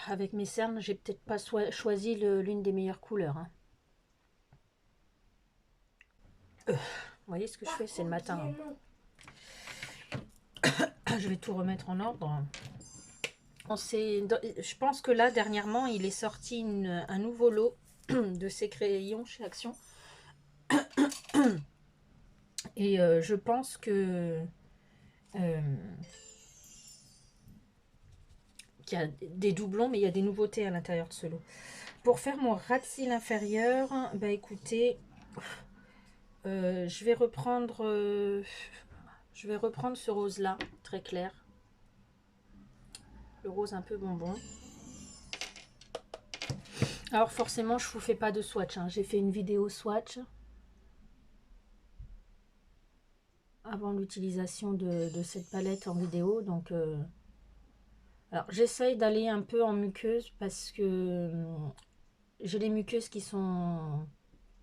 Avec mes cernes, j'ai peut-être pas choisi l'une des meilleures couleurs. Hein. Vous voyez ce que je fais? C'est le matin. Je vais tout remettre en ordre. Je pense que là, dernièrement, il est sorti un nouveau lot de ces crayons chez Action. Et je pense que qu'il y a des doublons, mais il y a des nouveautés à l'intérieur de ce lot. Pour faire mon ras de cils inférieur, bah écoutez, je vais reprendre ce rose là, très clair. Le rose un peu bonbon. Alors forcément, je vous fais pas de swatch. Hein. J'ai fait une vidéo swatch avant l'utilisation de cette palette en vidéo. Donc, alors j'essaye d'aller un peu en muqueuse parce que j'ai les muqueuses qui sont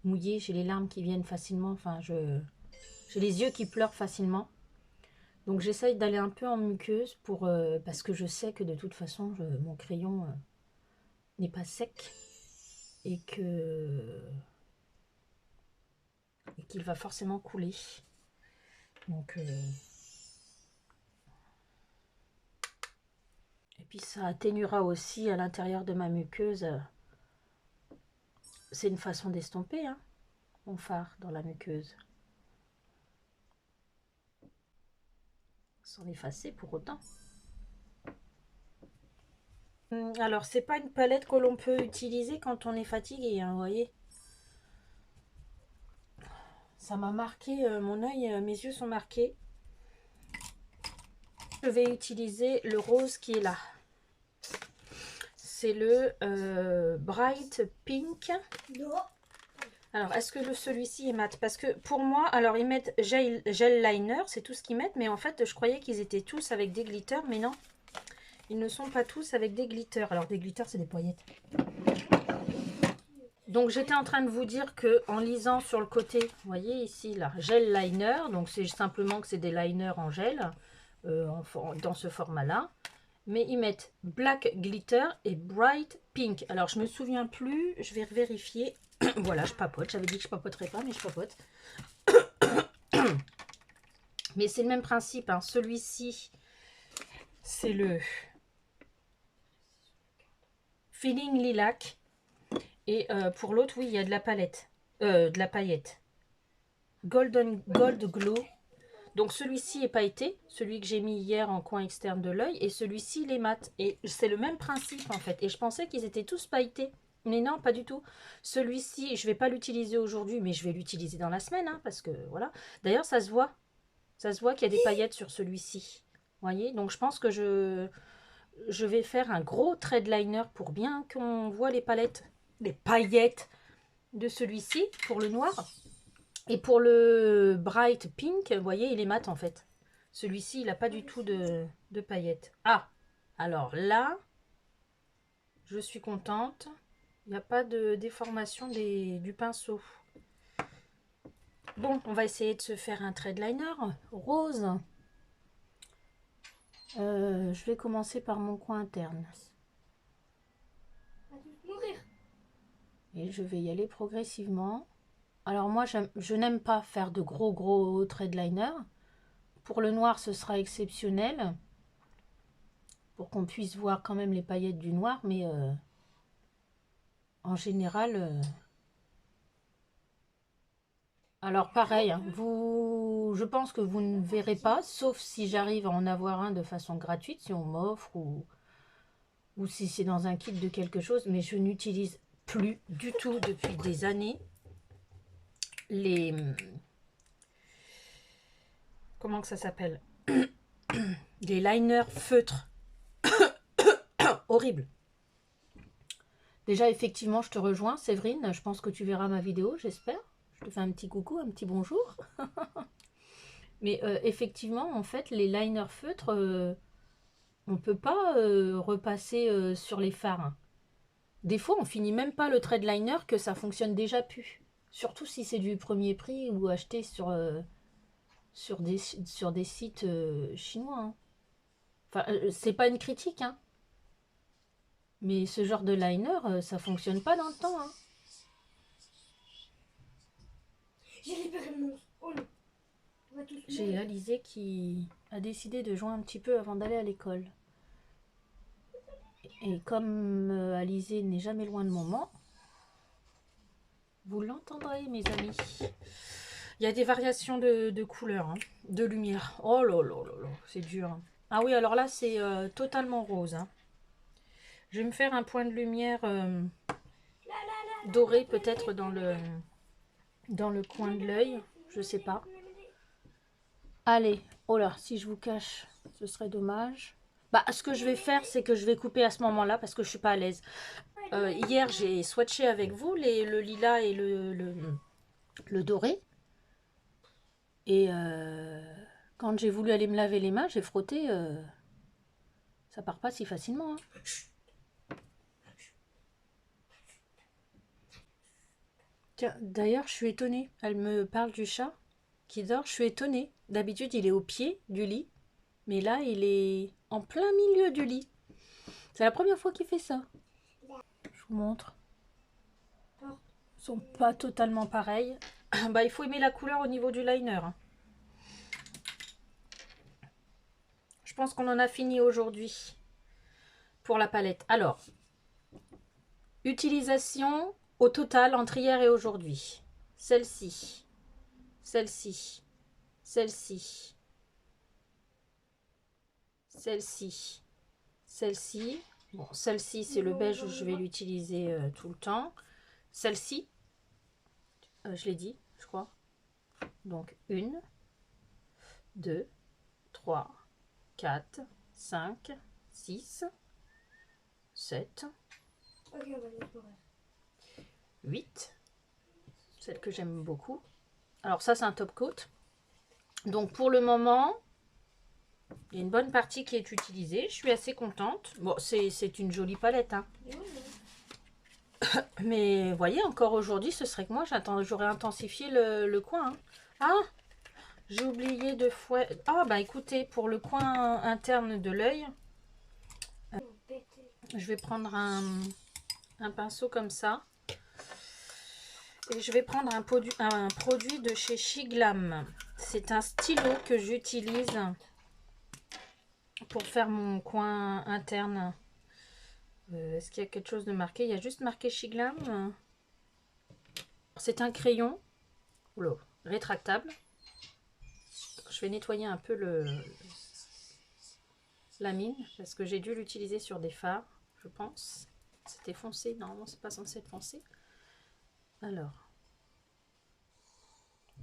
mouillées, j'ai les larmes qui viennent facilement. Enfin, j'ai les yeux qui pleurent facilement. Donc j'essaye d'aller un peu en muqueuse pour parce que je sais que de toute façon mon crayon n'est pas sec et qu'il va forcément couler. Donc et puis ça atténuera aussi à l'intérieur de ma muqueuse. C'est une façon d'estomper hein, mon fard dans la muqueuse. Sans effacer pour autant. Alors c'est pas une palette que l'on peut utiliser quand on est fatigué, hein, vous voyez. Ça m'a marqué mon œil, mes yeux sont marqués. Je vais utiliser le rose qui est là. C'est le Bright Pink. Alors, est-ce que celui-ci est mat? Parce que pour moi, alors ils mettent gel liner, c'est tout ce qu'ils mettent. Mais en fait, je croyais qu'ils étaient tous avec des glitters. Mais non, ils ne sont pas tous avec des glitters. Alors, des glitters, c'est des paillettes. Donc, j'étais en train de vous dire que en lisant sur le côté, vous voyez ici, là, gel liner. Donc, c'est simplement que c'est des liners en gel. Dans ce format-là. Mais ils mettent Black Glitter et Bright Pink. Alors, je me souviens plus. Je vais vérifier. Voilà, je papote. J'avais dit que je papoterais pas, mais je papote. Mais c'est le même principe. Hein. Celui-ci, c'est le Feeling Lilac. Et pour l'autre, oui, il y a de la palette. De la paillette. Gold Glow. Donc celui-ci est pailleté, celui que j'ai mis hier en coin externe de l'œil, et celui-ci il est mat. Et c'est le même principe en fait. Et je pensais qu'ils étaient tous pailletés. Mais non, pas du tout. Celui-ci, je ne vais pas l'utiliser aujourd'hui, mais je vais l'utiliser dans la semaine, hein, parce que voilà. D'ailleurs, ça se voit. Ça se voit qu'il y a des paillettes sur celui-ci. Vous voyez? Donc je pense que je vais faire un gros thread liner pour bien qu'on voit les paillettes de celui-ci pour le noir. Et pour le bright pink, vous voyez, il est mat en fait. Celui-ci, il n'a pas du tout de paillettes. Ah, alors là, je suis contente. Il n'y a pas de déformation du pinceau. Bon, on va essayer de se faire un thread liner rose. Je vais commencer par mon coin interne. Et je vais y aller progressivement. Alors moi, je n'aime pas faire de gros thread liner. Pour le noir, ce sera exceptionnel. Pour qu'on puisse voir quand même les paillettes du noir. Mais en général... Alors pareil, hein, je pense que vous ne verrez pas, sauf si j'arrive à en avoir un de façon gratuite, si on m'offre ou si c'est dans un kit de quelque chose. Mais je n'utilise plus du tout depuis des années les... Comment que ça s'appelle? Les liners feutres. Horrible. Déjà, effectivement, je te rejoins, Séverine. Je pense que tu verras ma vidéo, j'espère. Je te fais un petit coucou, un petit bonjour. Mais effectivement, en fait, les liners feutres, on ne peut pas repasser sur les fards. Des fois, on finit même pas le thread liner que ça fonctionne déjà plus. Surtout si c'est du premier prix ou acheté sur des sites chinois. Hein. Enfin, c'est pas une critique, hein. Mais ce genre de liner, ça fonctionne pas dans le temps. Hein. J'ai libéré mon... Oh non. J'ai Alizé qui a décidé de jouer un petit peu avant d'aller à l'école. Et comme Alizé n'est jamais loin de maman, vous l'entendrez, mes amis. Il y a des variations de couleurs, hein, de lumière. Oh là là là là, c'est dur. Hein. Ah oui, alors là, c'est totalement rose. Hein. Je vais me faire un point de lumière doré, peut-être dans le coin de l'œil. Je sais pas. Allez, oh là, si je vous cache, ce serait dommage. Bah, ce que je vais faire, c'est que je vais couper à ce moment-là parce que je suis pas à l'aise. Hier, j'ai swatché avec vous le lilas et le doré. Et quand j'ai voulu aller me laver les mains, j'ai frotté. Ça part pas si facilement. Hein. Tiens, d'ailleurs, je suis étonnée. Elle me parle du chat qui dort. Je suis étonnée. D'habitude, il est au pied du lit. Mais là, il est en plein milieu du lit. C'est la première fois qu'il fait ça. Je vous montre. Ils sont pas totalement pareils. Bah, il faut aimer la couleur au niveau du liner. Je pense qu'on en a fini aujourd'hui pour la palette. Alors, utilisation au total entre hier et aujourd'hui. Celle-ci, celle-ci, celle-ci, celle-ci, celle-ci. Bon, celle-ci, c'est le beige, je vais l'utiliser tout le temps. Celle-ci, je l'ai dit, je crois. Donc, 1, 2, 3, 4, 5, 6, 7, 8. Celle que j'aime beaucoup. Alors ça, c'est un top coat. Donc, pour le moment, il y a une bonne partie qui est utilisée. Je suis assez contente. Bon, c'est une jolie palette. Hein. Mais vous voyez, encore aujourd'hui, ce serait que moi, j'aurais intensifié le coin. Hein. Ah, j'ai oublié de fouetter. Ah, bah écoutez, pour le coin interne de l'œil, je vais prendre un pinceau comme ça. Et je vais prendre un produit de chez Shiglam. C'est un stylo que j'utilise pour faire mon coin interne. Est-ce qu'il y a quelque chose de marqué? Il y a juste marqué Shiglam. C'est un crayon rétractable. Je vais nettoyer un peu la mine parce que j'ai dû l'utiliser sur des fards, je pense. C'était foncé, normalement c'est pas censé être foncé. Alors,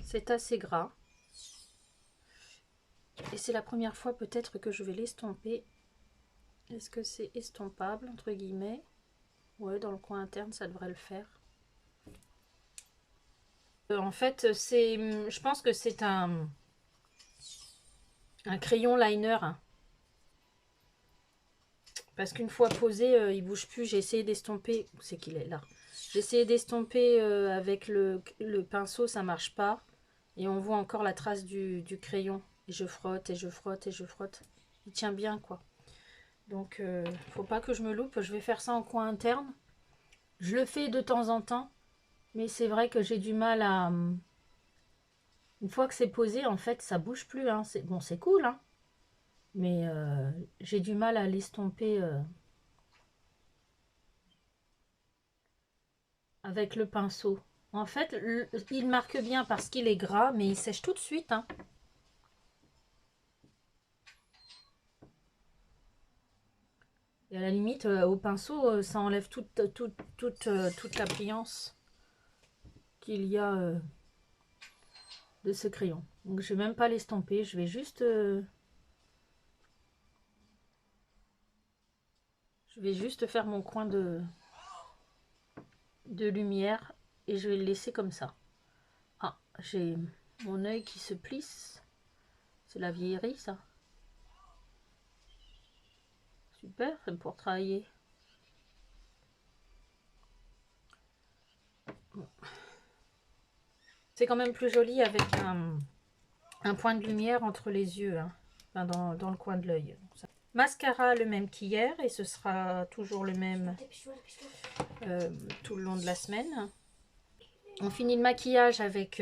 c'est assez gras. Et c'est la première fois peut-être que je vais l'estomper. Est-ce que c'est estompable entre guillemets? Ouais, dans le coin interne ça devrait le faire. En fait, je pense que c'est un crayon liner. Parce qu'une fois posé, il bouge plus. J'ai essayé d'estomper. Où c'est qu'il est là? J'ai essayé d'estomper avec le pinceau, ça marche pas. Et on voit encore la trace du crayon. Et je frotte, et je frotte, et je frotte. Il tient bien, quoi. Donc, faut pas que je me loupe. Je vais faire ça en coin interne. Je le fais de temps en temps. Mais c'est vrai que j'ai du mal à... Une fois que c'est posé, en fait, ça bouge plus. Hein. Bon, c'est cool, hein. Mais j'ai du mal à l'estomper avec le pinceau. En fait, il marque bien parce qu'il est gras, mais il sèche tout de suite. Hein. Et à la limite, au pinceau, ça enlève toute la pliance qu'il y a de ce crayon. Donc je vais même pas l'estomper, je vais juste... je vais juste faire mon coin de lumière et je vais le laisser comme ça. Ah, j'ai mon œil qui se plisse. C'est la vieillerie, ça. Super, c'est pour travailler. Bon. C'est quand même plus joli avec un point de lumière entre les yeux, hein. Enfin, dans le coin de l'œil. Mascara le même qu'hier et ce sera toujours le même tout le long de la semaine. On finit le maquillage avec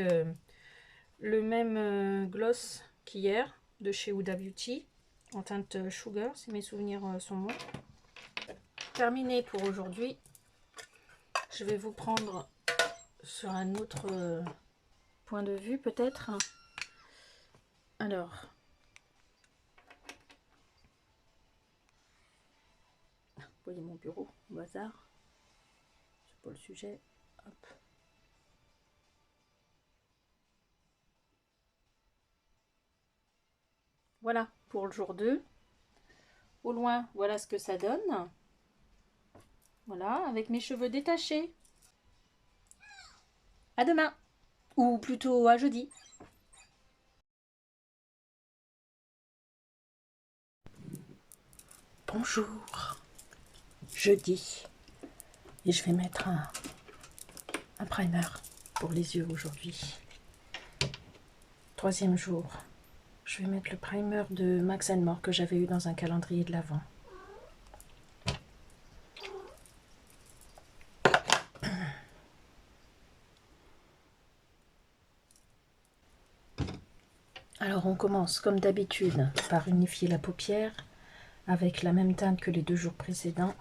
le même gloss qu'hier de chez Huda Beauty en teinte Sugar, si mes souvenirs sont bons. Terminé pour aujourd'hui. Je vais vous prendre sur un autre point de vue peut-être. Alors, vous voyez mon bureau au hasard. C'est pas le sujet. Hop. Voilà pour le jour 2. Au loin, voilà ce que ça donne. Voilà, avec mes cheveux détachés. À demain. Ou plutôt à jeudi. Bonjour. Jeudi. Et je vais mettre un primer pour les yeux aujourd'hui. 3e jour. Je vais mettre le primer de Max & More que j'avais eu dans un calendrier de l'Avent. Alors on commence comme d'habitude par unifier la paupière avec la même teinte que les 2 jours précédents,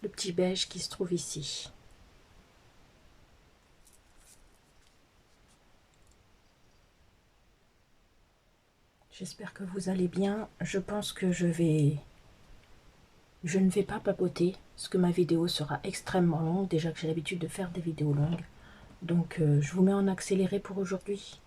le petit beige qui se trouve ici. J'espère que vous allez bien. Je pense que je ne vais pas papoter, parce que ma vidéo sera extrêmement longue, déjà que j'ai l'habitude de faire des vidéos longues. Donc je vous mets en accéléré pour aujourd'hui.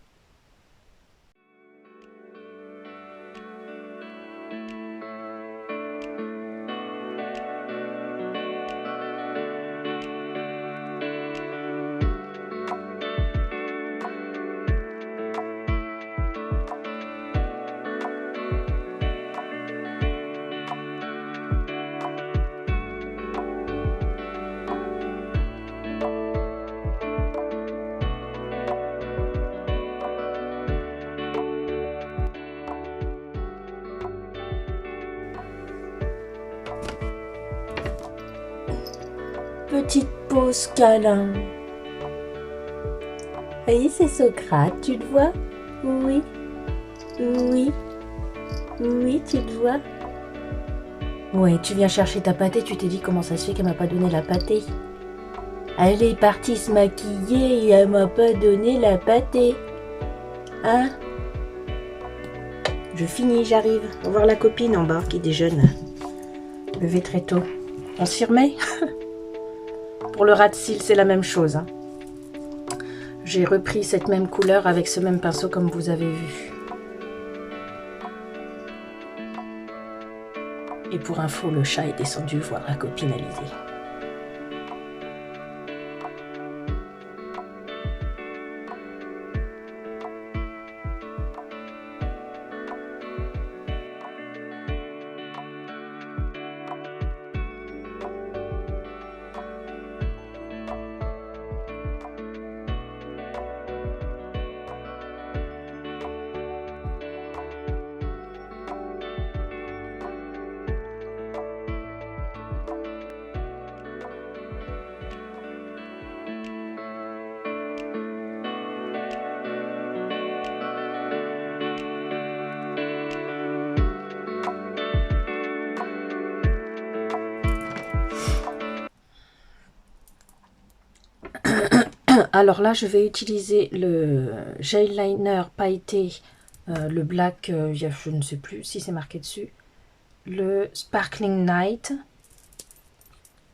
Petite pause câlin. Oui, c'est Socrate, tu le vois? Oui. Oui. Oui, tu le vois? Ouais, tu viens chercher ta pâtée, tu t'es dit comment ça se fait qu'elle m'a pas donné la pâtée. Elle est partie se maquiller et elle m'a pas donné la pâtée. Hein? Je finis, j'arrive. On va voir la copine en bas qui déjeune. Levé très tôt. On s'y remet. Pour le ras de cils, c'est la même chose. Hein. J'ai repris cette même couleur avec ce même pinceau comme vous avez vu. Et pour info, le chat est descendu voir la copine Alizée. Alors là, je vais utiliser le gel liner pailleté, le black, je ne sais plus si c'est marqué dessus, le Sparkling Night,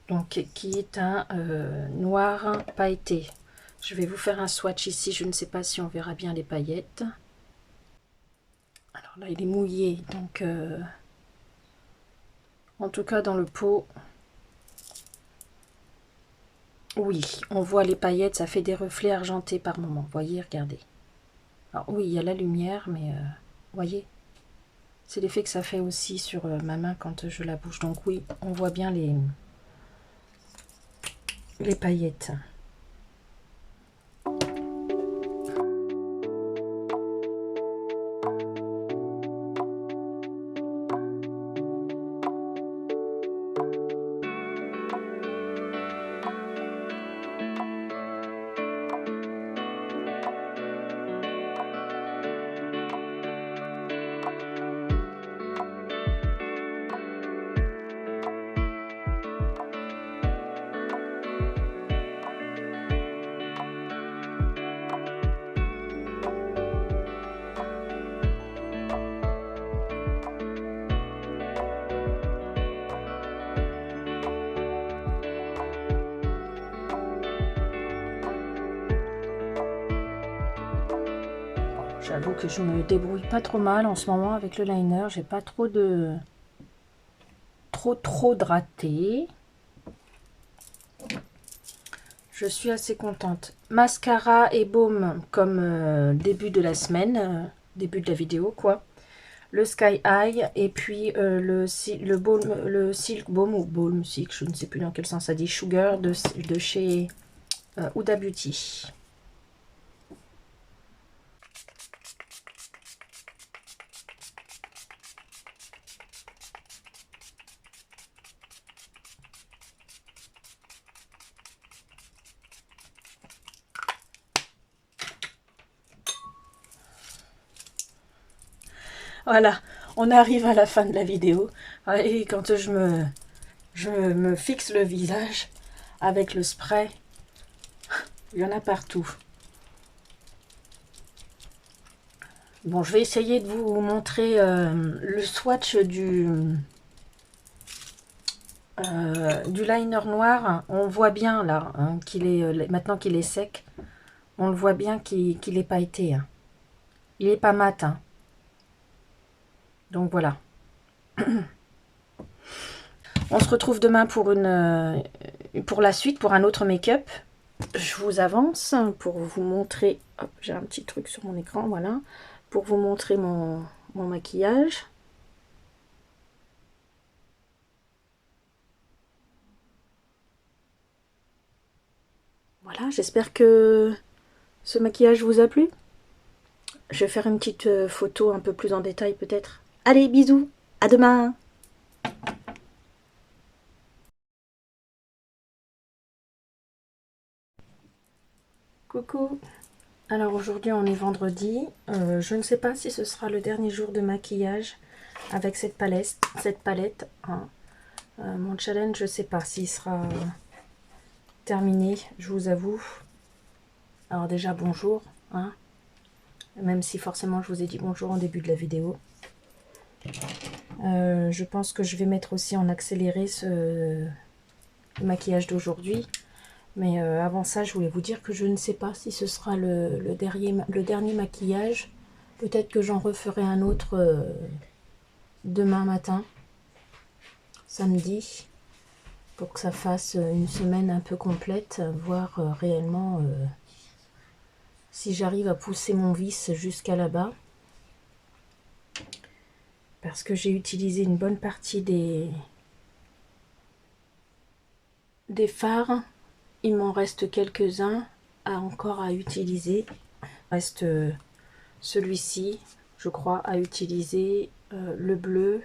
donc qui est un noir pailleté. Je vais vous faire un swatch ici, je ne sais pas si on verra bien les paillettes. Alors là, il est mouillé, donc en tout cas dans le pot... Oui, on voit les paillettes, ça fait des reflets argentés par moment. Voyez, regardez. Alors oui, il y a la lumière, mais voyez, c'est l'effet que ça fait aussi sur ma main quand je la bouge. Donc oui, on voit bien les paillettes. J'avoue que je me débrouille pas trop mal en ce moment avec le liner. J'ai pas trop de... trop de raté. Je suis assez contente. Mascara et baume comme début de la semaine, début de la vidéo quoi. Le Sky High et puis le Silk Baume ou Balm Silk, je ne sais plus dans quel sens ça dit, Sugar de chez Huda Beauty. Voilà, on arrive à la fin de la vidéo. Et quand je me fixe le visage avec le spray, il y en a partout. Bon, je vais essayer de vous montrer le swatch du liner noir. On voit bien là hein, qu'il est maintenant qu'il est sec. On le voit bien qu'il est pailleté. Hein. Il est pas mat. Hein. Donc voilà. On se retrouve demain pour la suite, pour un autre make-up. Je vous avance pour vous montrer. Hop, j'ai un petit truc sur mon écran, voilà. Pour vous montrer mon maquillage. Voilà, j'espère que ce maquillage vous a plu. Je vais faire une petite photo un peu plus en détail peut-être. Allez, bisous, à demain! Coucou! Alors aujourd'hui on est vendredi. Je ne sais pas si ce sera le dernier jour de maquillage avec cette palette. Hein. Mon challenge, je ne sais pas s'il sera terminé, je vous avoue. Alors déjà bonjour, hein. Même si forcément je vous ai dit bonjour en début de la vidéo. Je pense que je vais mettre aussi en accéléré le maquillage d'aujourd'hui. Mais avant ça, je voulais vous dire que je ne sais pas si ce sera le dernier maquillage. Peut-être que j'en referai un autre demain matin, samedi, pour que ça fasse une semaine un peu complète, voir réellement si j'arrive à pousser mon vis jusqu'à là-bas. Parce que j'ai utilisé une bonne partie des fards. Il m'en reste quelques-uns encore à utiliser. Il reste celui-ci, je crois, à utiliser, le bleu,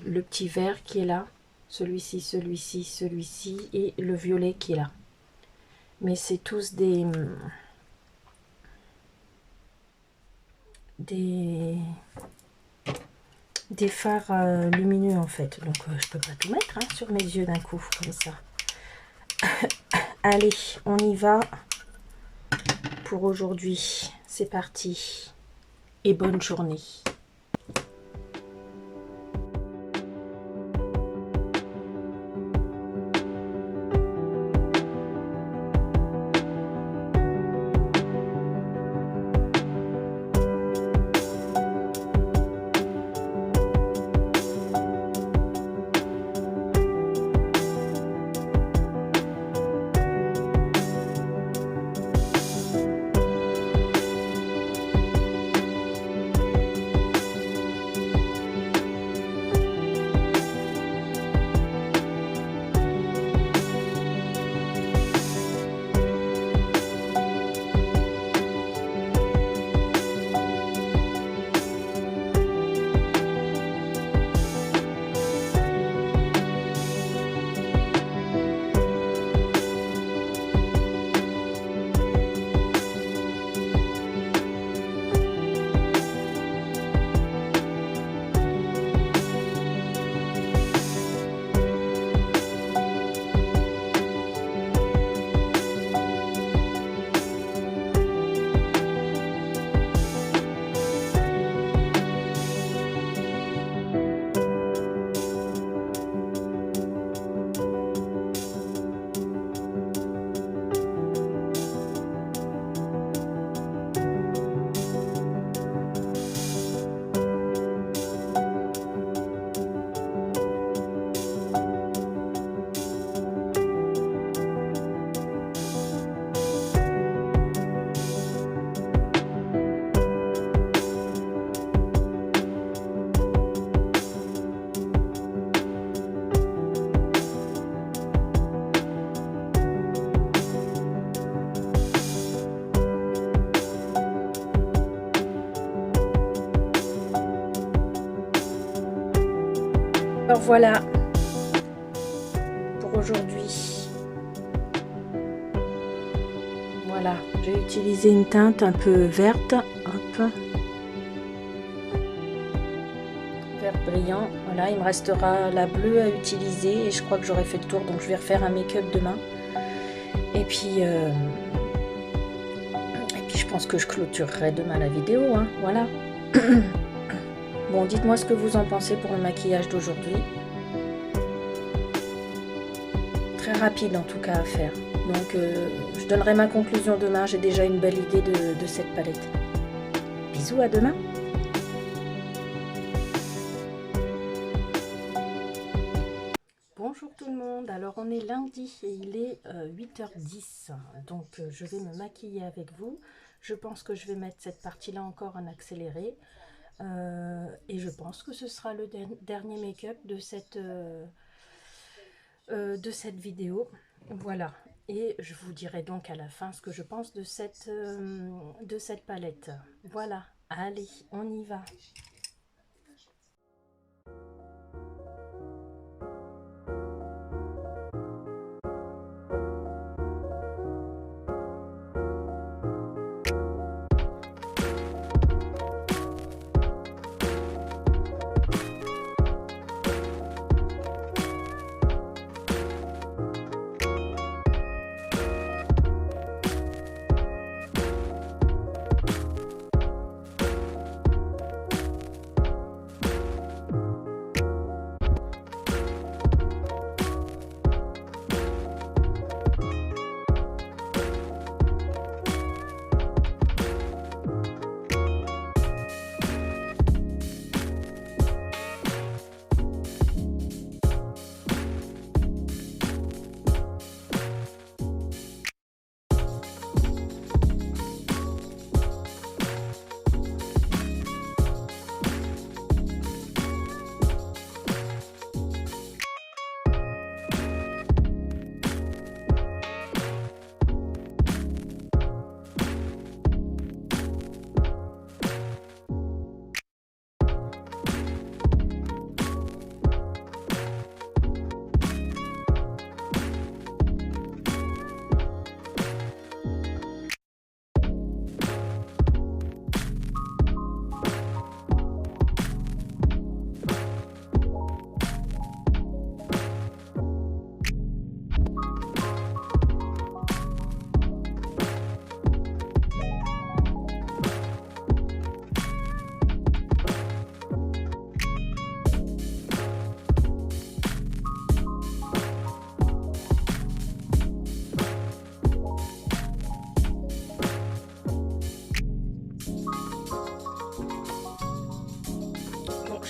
le petit vert qui est là, celui-ci, celui-ci, celui-ci et le violet qui est là. Mais c'est tous des fards lumineux en fait. Donc je peux pas tout mettre hein, sur mes yeux d'un coup comme ça. Allez, on y va pour aujourd'hui. C'est parti et bonne journée. Alors voilà pour aujourd'hui. Voilà, j'ai utilisé une teinte un peu verte, hop, vert brillant. Voilà, il me restera la bleue à utiliser et je crois que j'aurai fait le tour, donc je vais refaire un make-up demain. Et puis je pense que je clôturerai demain la vidéo, hein, voilà. Bon, dites-moi ce que vous en pensez pour le maquillage d'aujourd'hui. Très rapide en tout cas à faire. Donc je donnerai ma conclusion demain. J'ai déjà une belle idée de cette palette. Bisous, à demain. Bonjour tout le monde. Alors on est lundi et il est 8h10. Donc je vais me maquiller avec vous. Je pense que je vais mettre cette partie-là encore en accéléré. Et je pense que ce sera le dernier make-up de cette vidéo. Voilà, et je vous dirai donc à la fin ce que je pense de cette palette. Voilà, allez, on y va.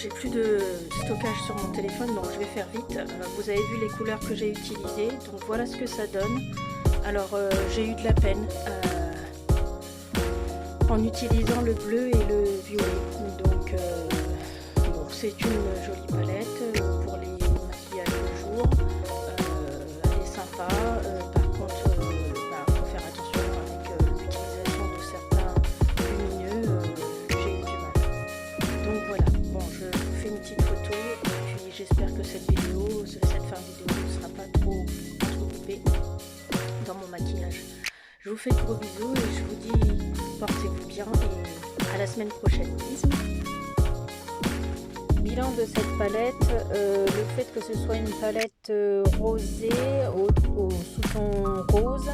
j'ai plus de stockage sur mon téléphone, donc je vais faire vite. Vous avez vu les couleurs que j'ai utilisées, donc voilà ce que ça donne. Alors j'ai eu de la peine en utilisant le bleu et le violet. Donc bon, c'est une jolie palette pour les maquillages de jour. Elle est sympa. Par contre, faut faire attention avec l'utilisation de certains lumineux. J'ai eu du mal. Donc voilà. Bon, je vous fais une petite photo. Et puis j'espère que cette fin de vidéo ne sera pas trop coupée dans mon maquillage. Je vous fais de gros bisous et je vous dis portez-vous bien et à la semaine prochaine. Bisous. Bilan de cette palette, le fait que ce soit une palette rosée sous ton rose,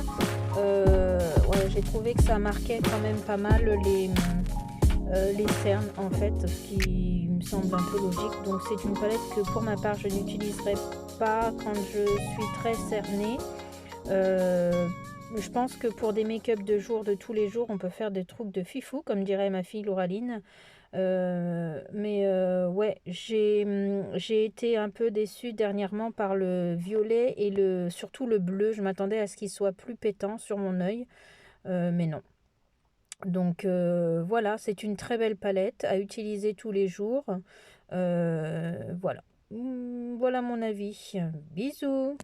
ouais, j'ai trouvé que ça marquait quand même pas mal les cernes en fait, ce qui me semble un peu logique. Donc c'est une palette que pour ma part je n'utiliserai pas quand je suis très cernée. Je pense que pour des make-up de jour, de tous les jours, on peut faire des trucs de fifou, comme dirait ma fille Lauraline. Ouais, j'ai été un peu déçue dernièrement par le violet et surtout le bleu. Je m'attendais à ce qu'il soit plus pétant sur mon œil, mais non. Donc voilà, c'est une très belle palette à utiliser tous les jours. Voilà. Voilà mon avis. Bisous.